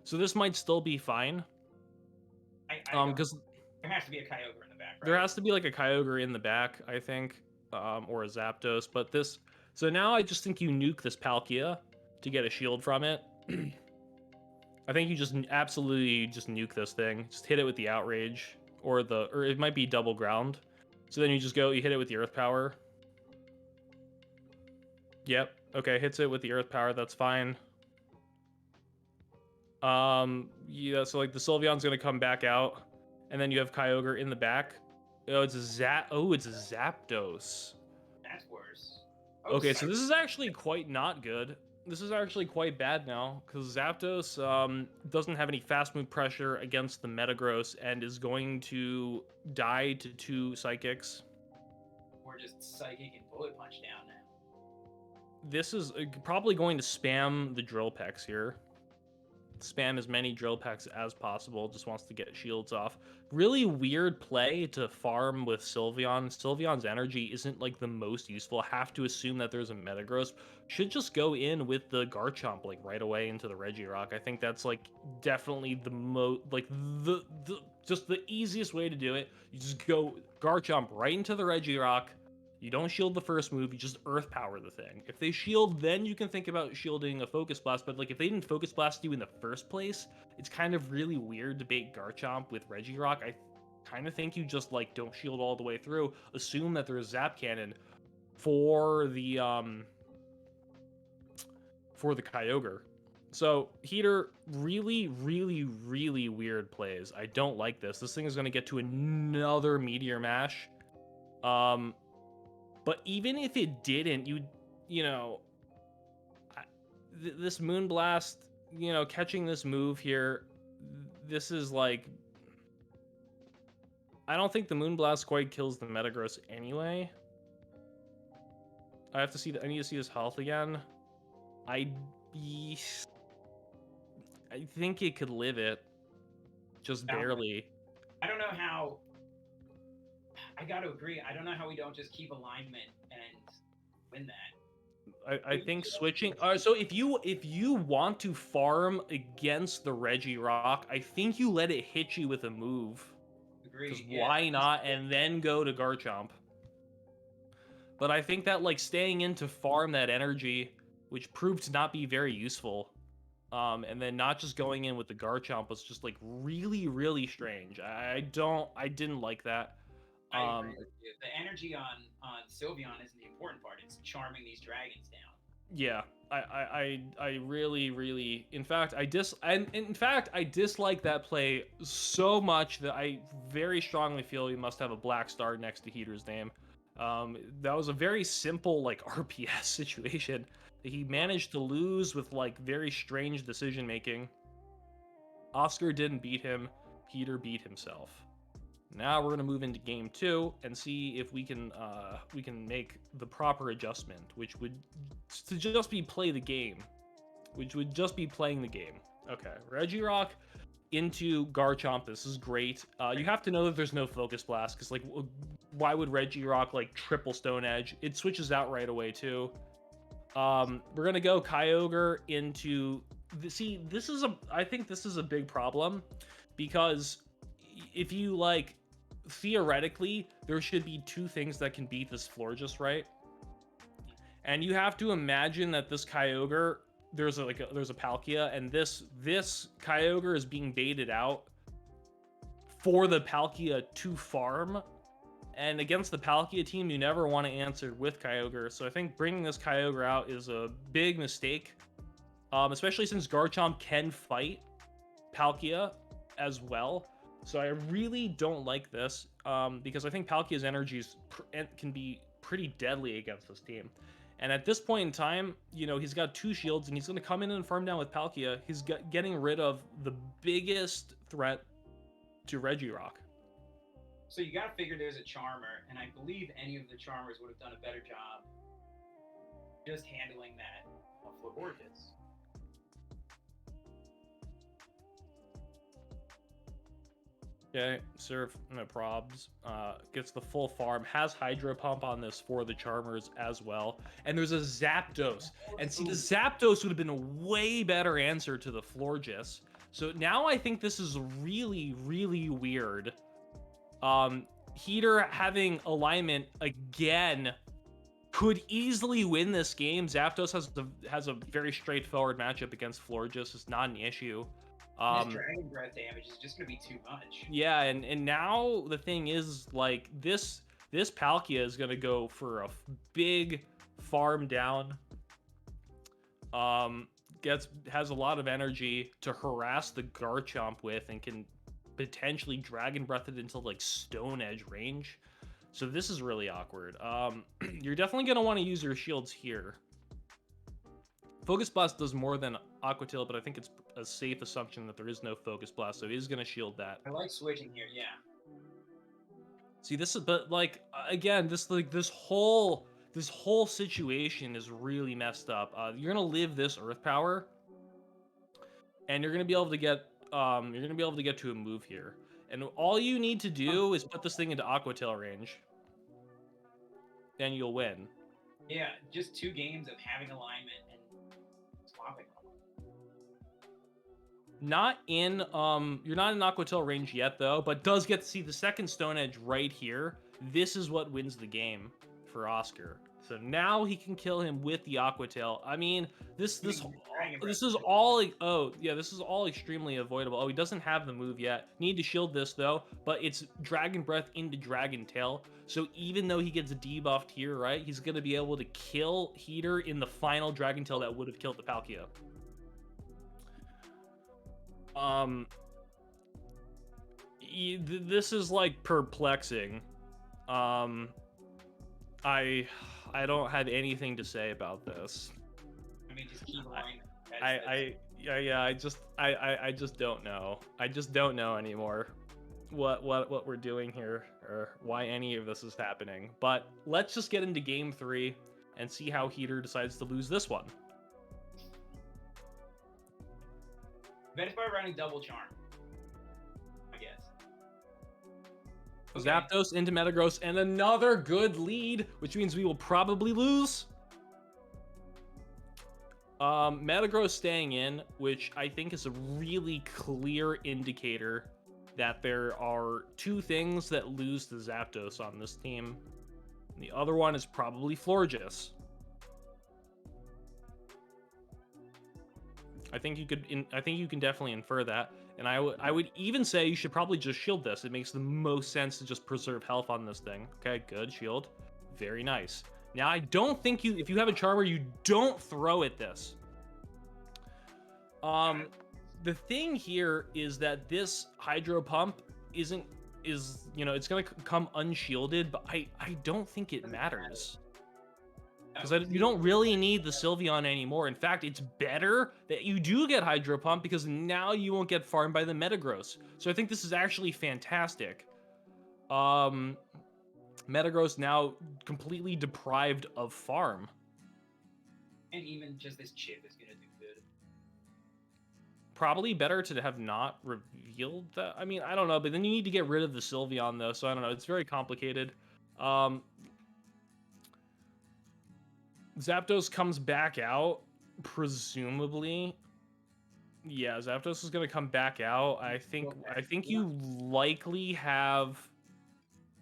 so this might still be fine. Because there has to be a Kyogre in the back, right? There has to be like a Kyogre in the back, I think, or a Zapdos. But so now I just think you nuke this Palkia to get a shield from it. I think you just absolutely just nuke this thing. Just hit it with the Outrage, or it might be double ground. So then you hit it with the Earth Power. Yep. Okay, hits it with the Earth Power. That's fine. Yeah. So like the Sylveon's gonna come back out, and then you have Kyogre in the back. Oh, it's a Zapdos. That's worse. Okay, so this is actually quite not good. This is actually quite bad now, because Zapdos doesn't have any fast move pressure against the Metagross and is going to die to 2 Psychics. Or just Psychic and Bullet Punch down now. This is probably going to spam the Drill Pecks here. Spam as many Drill Pecks as possible, just wants to get shields off. Really weird play to farm with Sylveon. Sylveon's energy isn't like the most useful. Have to assume that there's a Metagross. Should just go in with the Garchomp like right away into the Regirock. I think that's like definitely the just the easiest way to do it. You just go Garchomp right into the Regirock. You don't shield the first move, you just Earth Power the thing. If they shield, then you can think about shielding a Focus Blast, but like if they didn't Focus Blast you in the first place, it's kind of really weird to bait Garchomp with Regirock. I kind of think you just like don't shield all the way through, assume that there's Zap Cannon for the Kyogre. So Heater, really, really, really weird plays. I don't like this. This thing is going to get to another Meteor Mash. But even if it didn't, this Moonblast, catching this move here, this is like, I don't think the Moonblast quite kills the Metagross anyway. I need to see his health again. I think it could live it, just barely. I don't know how. I got to agree. I don't know how we don't just keep alignment and win that. I think switching. So if you want to farm against the Regirock, I think you let it hit you with a move. Because why not? And then go to Garchomp. But I think that like staying in to farm that energy, which proved to not be very useful, and then not just going in with the Garchomp was just like really, really strange. I didn't like that. I agree Um, with you. The energy on Sylveon isn't the important part. It's charming these dragons down. yeah, I really, really, in fact, I dislike that play so much that I very strongly feel he must have a black star next to Heater's name. That was a very simple, like, RPS situation that he managed to lose with, like, very strange decision making. Oscar didn't beat him, Heater beat himself. Now we're gonna move into game 2 and see if we can make the proper adjustment, which would to just be play the game, which would just be playing the game. Okay, Regirock into Garchomp. This is great. You have to know that there's no Focus Blast because like, why would Regirock like triple Stone Edge? It switches out right away too. We're gonna go Kyogre into. See, I think this is a big problem because if you like, theoretically, there should be two things that can beat this Florges, right? And you have to imagine that this Kyogre, there's a Palkia, and this Kyogre is being baited out for the Palkia to farm. And against the Palkia team, you never want to answer with Kyogre. So I think bringing this Kyogre out is a big mistake, especially since Garchomp can fight Palkia as well. So I really don't like this because I think Palkia's energies can be pretty deadly against this team. And at this point in time, you know, he's got 2 shields and he's going to come in and farm down with Palkia. He's getting rid of the biggest threat to Regirock. So you got to figure there's a Charmer, and I believe any of the Charmers would have done a better job just handling that of Florges. Okay, Surf, no probs. Gets the full farm, has Hydro Pump on this for the Charmers as well. And there's a Zapdos. And see, the Zapdos would have been a way better answer to the Florges. So now I think this is really, really weird. Heater having alignment again could easily win this game. Zapdos has a very straightforward matchup against Florges. It's not an issue. This Dragon Breath damage is just going to be too much. Yeah, and now the thing is, like, this Palkia is going to go for a big farm down. Has a lot of energy to harass the Garchomp with and can potentially Dragon Breath it into, like, Stone Edge range. So this is really awkward. You're definitely going to want to use your shields here. Focus Blast does more than Aqua Tail, but I think it's a safe assumption that there is no Focus Blast, so he's going to shield that. I like switching here, yeah. See, this is, but like, again, this whole situation is really messed up. You're going to live this Earth Power, and you're going to be able to get to a move here. And all you need to do is put this thing into Aqua Tail range. Then you'll win. Yeah, just 2 games of having alignment and swapping. Not in you're not in Aqua Tail range yet though, but does get to see the second Stone Edge right here. This is what wins the game for Oscar. So now he can kill him with the Aqua Tail. I mean, this is all, oh yeah, this is all extremely avoidable. Oh, he doesn't have the move yet. Need to shield this though, but it's Dragon Breath into Dragon Tail. So even though he gets debuffed here, right, he's gonna be able to kill Heater in the final Dragon Tail that would have killed the Palkia. This is like perplexing. I don't have anything to say about this. I mean, just keep alignment. I just don't know. I just don't know anymore what we're doing here or why any of this is happening. But let's just get into game 3 and see how Heater decides to lose this one. Best by running double charm, I guess. Okay. Zapdos into Metagross and another good lead, which means we will probably lose. Metagross staying in, which I think is a really clear indicator that there are 2 things that lose to Zapdos on this team. And the other one is probably Florges. I think you can definitely infer that. And I would even say you should probably just shield this. It makes the most sense to just preserve health on this thing. Okay, good, shield. Very nice. Now, I don't think if you have a charmer, you don't throw at this. The thing here is that this hydro pump is it's gonna come unshielded, but I don't think it matters. Because you don't really need the Sylveon anymore. In fact, it's better that you do get Hydro Pump because now you won't get farmed by the Metagross. So I think this is actually fantastic. Metagross now completely deprived of farm. And even just this chip is gonna do good. Probably better to have not revealed that. I mean, I don't know, but then you need to get rid of the Sylveon though, so I don't know. It's very complicated. Zapdos comes back out, presumably. Yeah, Zapdos is gonna come back out. I think you likely have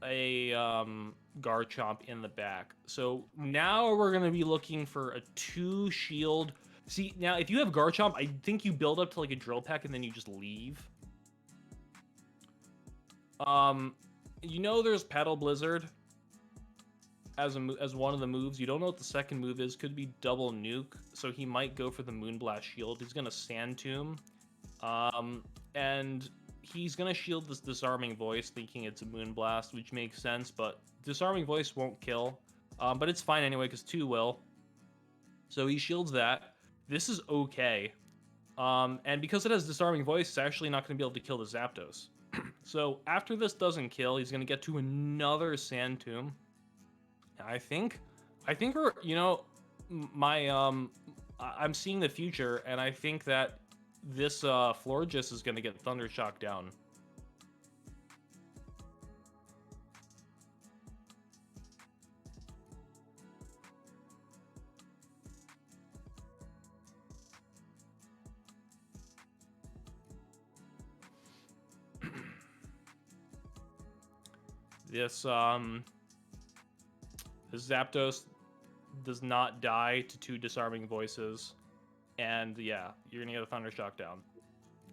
a Garchomp in the back. So now we're gonna be looking for a 2 shield. See, now if you have Garchomp, I think you build up to like a Drill Peck and then you just leave. There's Petal Blizzard as one of the moves. You don't know what the second move is. Could be double nuke, so he might go for the Moonblast shield. He's gonna Sand Tomb, and he's gonna shield this Disarming Voice, thinking it's a Moonblast, which makes sense. But Disarming Voice won't kill, but it's fine anyway because 2 will. So he shields that. This is okay, and because it has Disarming Voice, it's actually not gonna be able to kill the Zapdos. So after this doesn't kill, he's gonna get to another Sand Tomb. I think we're, I'm seeing the future, and I think that this Florges is going to get Thundershock down. This Zapdos does not die to 2 Disarming Voices, and yeah, you're gonna get a Thundershock down.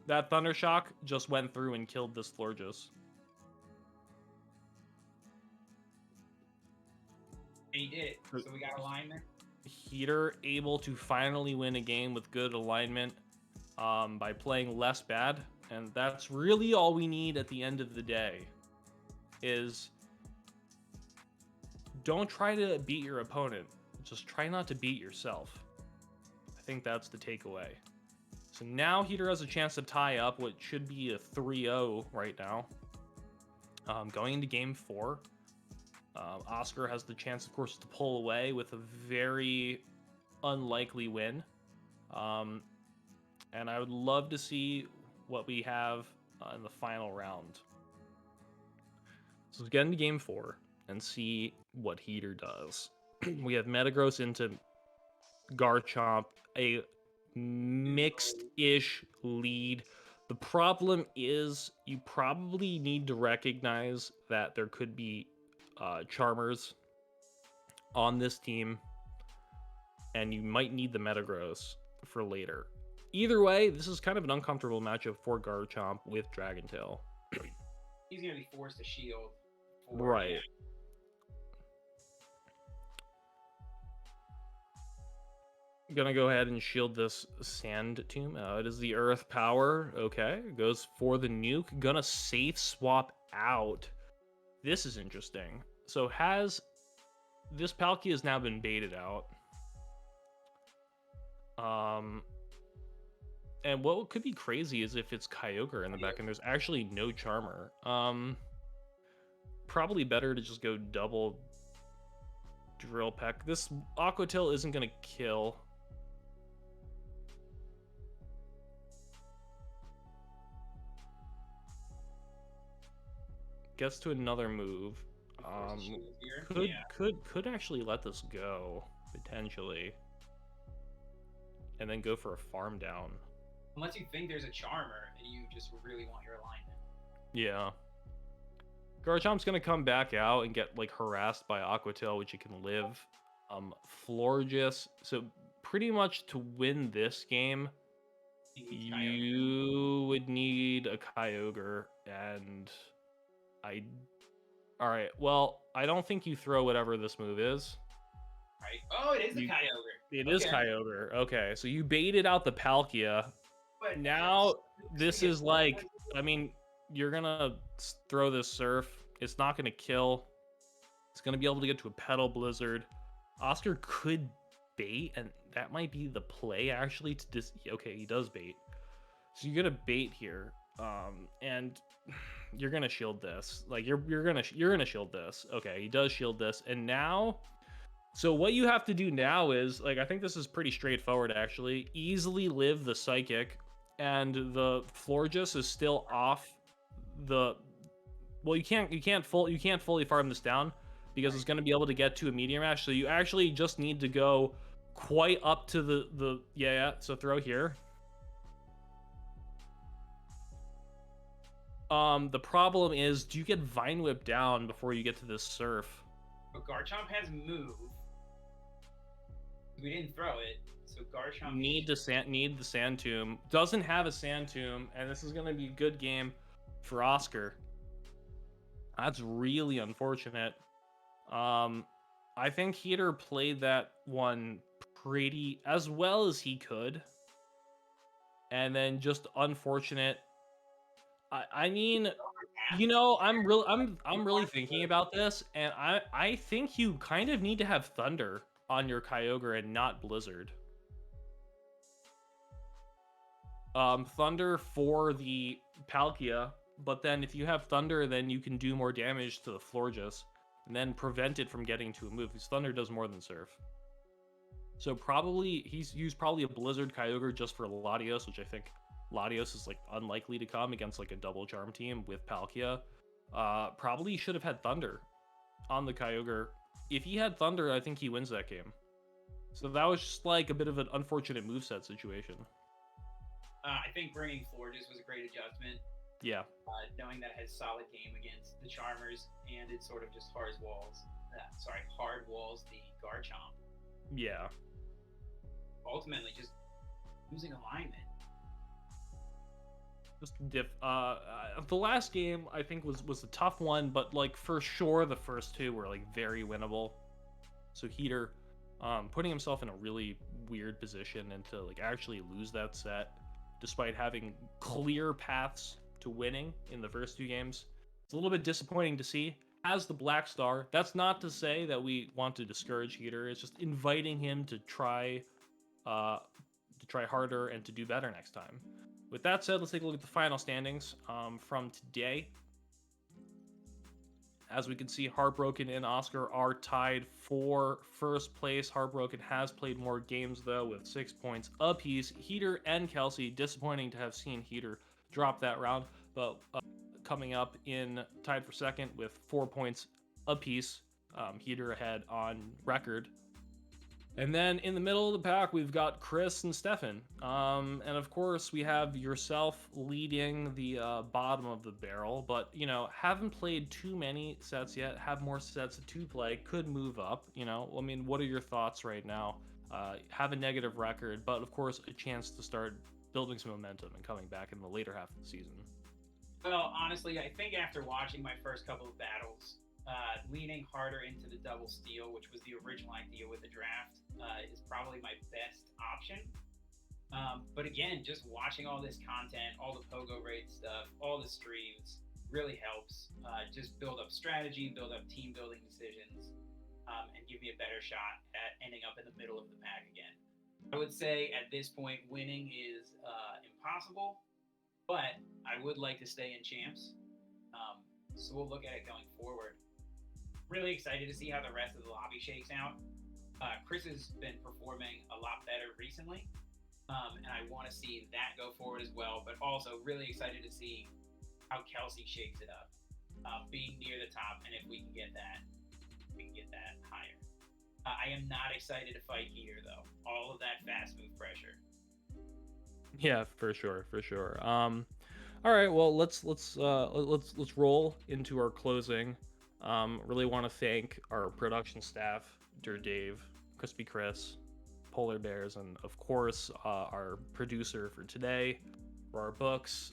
That Thundershock just went through and killed this Florges. And he did. So we got alignment. Heater able to finally win a game with good alignment by playing less bad, and that's really all we need at the end of the day. Is don't try to beat your opponent. Just try not to beat yourself. I think that's the takeaway. So now Heater has a chance to tie up what should be a 3-0 right now. Going into game 4, Oscar has the chance, of course, to pull away with a very unlikely win. And I would love to see what we have in the final round. So let's get into game 4 and see what Heater does. We have Metagross into Garchomp, a mixed-ish lead. The problem is you probably need to recognize that there could be Charmers on this team, and you might need the Metagross for later. Either way, this is kind of an uncomfortable matchup for Garchomp with Dragon Tail. He's going to be forced to shield. Right. Gonna go ahead and shield this Sand Tomb. It is the Earth Power. Okay, goes for the nuke. Gonna safe swap out. This is interesting. So this Palkia has now been baited out. And what could be crazy is if it's Kyogre in the back and there's actually no Charmer. Probably better to just go double Drill Peck. This Aqua Tail isn't gonna kill. Gets to another move. Could actually let this go potentially, and then go for a farm down. Unless you think there's a Charmer and you just really want your alignment. Yeah. Garchomp's gonna come back out and get like harassed by Aqua Tail, which it can live. Florges. So pretty much to win this game, He needs Kyogre. You would need a Kyogre, and I. All right. Well, I don't think you throw whatever this move is. Right? Oh, it is a You, it Kyogre. is Okay. Kyogre. Okay, so you baited out the Palkia. But Now it's this gonna get is more like, expensive. I mean, you're gonna throw this Surf. It's not gonna kill. It's gonna be able to get to a Petal Blizzard. Oscar could bait, and that might be the play actually to okay, he does bait. So you're gonna bait here. And you're gonna shield this. Like you're gonna shield this. Okay, he does shield this. And now, so what you have to do now is, like, I think this is pretty straightforward actually. Easily live the Psychic, and the Florges is still off the. Well, you can't fully farm this down because Right. it's going to be able to get to a Meteor Mash. So you actually just need to go quite up to the yeah. So throw here. The problem is, do you get Vine Whip down before you get to this Surf? But Garchomp has move. We didn't throw it, so Garchomp Need the Sand Tomb. Doesn't have a Sand Tomb, and this is gonna be a good game for Oscar. That's really unfortunate. I think Heater played that one pretty as well as he could, and then just unfortunate. I mean, you know, I'm really thinking about this, and I think you kind of need to have Thunder on your Kyogre and not Blizzard. Thunder for the Palkia, but then if you have Thunder, then you can do more damage to the Florges, and then prevent it from getting to a move, because Thunder does more than Surf. So probably he's used probably a Blizzard Kyogre just for Latios, which I think Latios is like unlikely to come against like a double charm team with Palkia. Probably should have had Thunder on the Kyogre. If he had Thunder, I think he wins that game. So that was just like a bit of an unfortunate moveset situation. I think bringing Florges was a great adjustment. Yeah. Knowing that it has solid game against the Charmers, and it sort of just hard walls the Garchomp. Yeah. Ultimately, just losing alignment. Just the last game I think was a tough one, but like for sure the first two were like very winnable. So Heater, putting himself in a really weird position and to like actually lose that set, despite having clear paths to winning in the first two games, it's a little bit disappointing to see. As the Black Star, that's not to say that we want to discourage Heater. It's just inviting him to try harder and to do better next time. With that said, let's take a look at the final standings from today. As we can see, Heartbroken and Oscar are tied for first place. Heartbroken has played more games, though, with 6 points apiece. Heater and Kelsey, disappointing to have seen Heater drop that round, but coming up in tied for second with 4 points apiece. Heater ahead on record. And then in the middle of the pack, we've got Chris and Stefan. And of course, we have yourself leading the bottom of the barrel, but, you know, haven't played too many sets yet, have more sets to play, could move up, you know. I mean, what are your thoughts right now? Have a negative record, but of course, a chance to start building some momentum and coming back in the later half of the season. Well, honestly, I think after watching my first couple of battles, leaning harder into the double steal, which was the original idea with the draft, is probably my best option. But again, just watching all this content, all the PoGoRaids stuff, all the streams really helps. Just build up strategy, build up team building decisions, and give me a better shot at ending up in the middle of the pack again. I would say at this point, winning is impossible, but I would like to stay in champs. So we'll look at it going forward. Really excited to see how the rest of the lobby shakes out. Chris has been performing a lot better recently, and I want to see that go forward as well. But also really excited to see how Kelsey shakes it up, being near the top, and if we can get that higher. I am not excited to fight here though. All of that fast move pressure. Yeah, for sure. All right, well, let's roll into our closing. Really want to thank our production staff, Dear Dave, Crispy Chris, Polar Bears, and of course, our producer for today, for our books.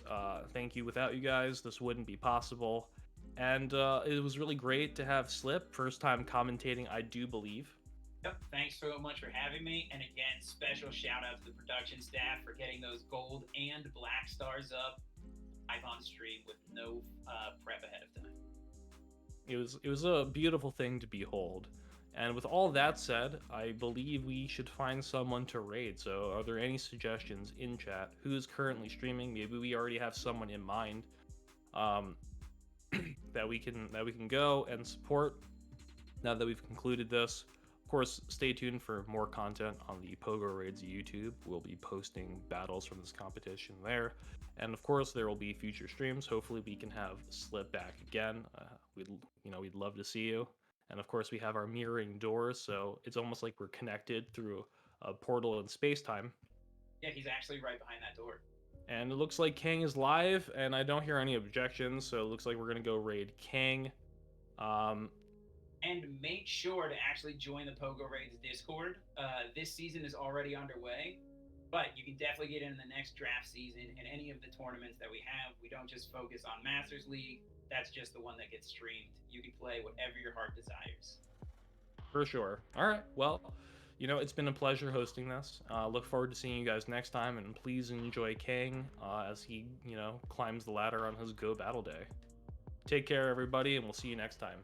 Thank you. Without you guys, this wouldn't be possible. And it was really great to have Slip, first time commentating, I do believe. Yep. Thanks so much for having me. And again, special shout out to the production staff for getting those gold and black stars up live on stream with no prep ahead of time. It was a beautiful thing to behold. And with all that said, I believe we should find someone to raid. So, are there any suggestions in chat? Who's currently streaming? Maybe we already have someone in mind um, that we can go and support. Now that we've concluded this, of course, stay tuned for more content on the PoGoRaids YouTube. We'll be posting battles from this competition there, and of course, there will be future streams. Hopefully, we can have Slip back again. We'd love to see you. And of course, we have our mirroring doors, so it's almost like we're connected through a portal in space-time. Yeah, he's actually right behind that door. And it looks like Kang is live, and I don't hear any objections, so it looks like we're gonna go raid Kang. And make sure to actually join the PoGoRaids Discord. This season is already underway, but you can definitely get in the next draft season and any of the tournaments that we have. We don't just focus on Masters League. That's just the one that gets streamed. You can play whatever your heart desires. For sure. All right. Well, it's been a pleasure hosting this. Look forward to seeing you guys next time, and please enjoy Kang as he, climbs the ladder on his Go Battle Day. Take care, everybody, and we'll see you next time.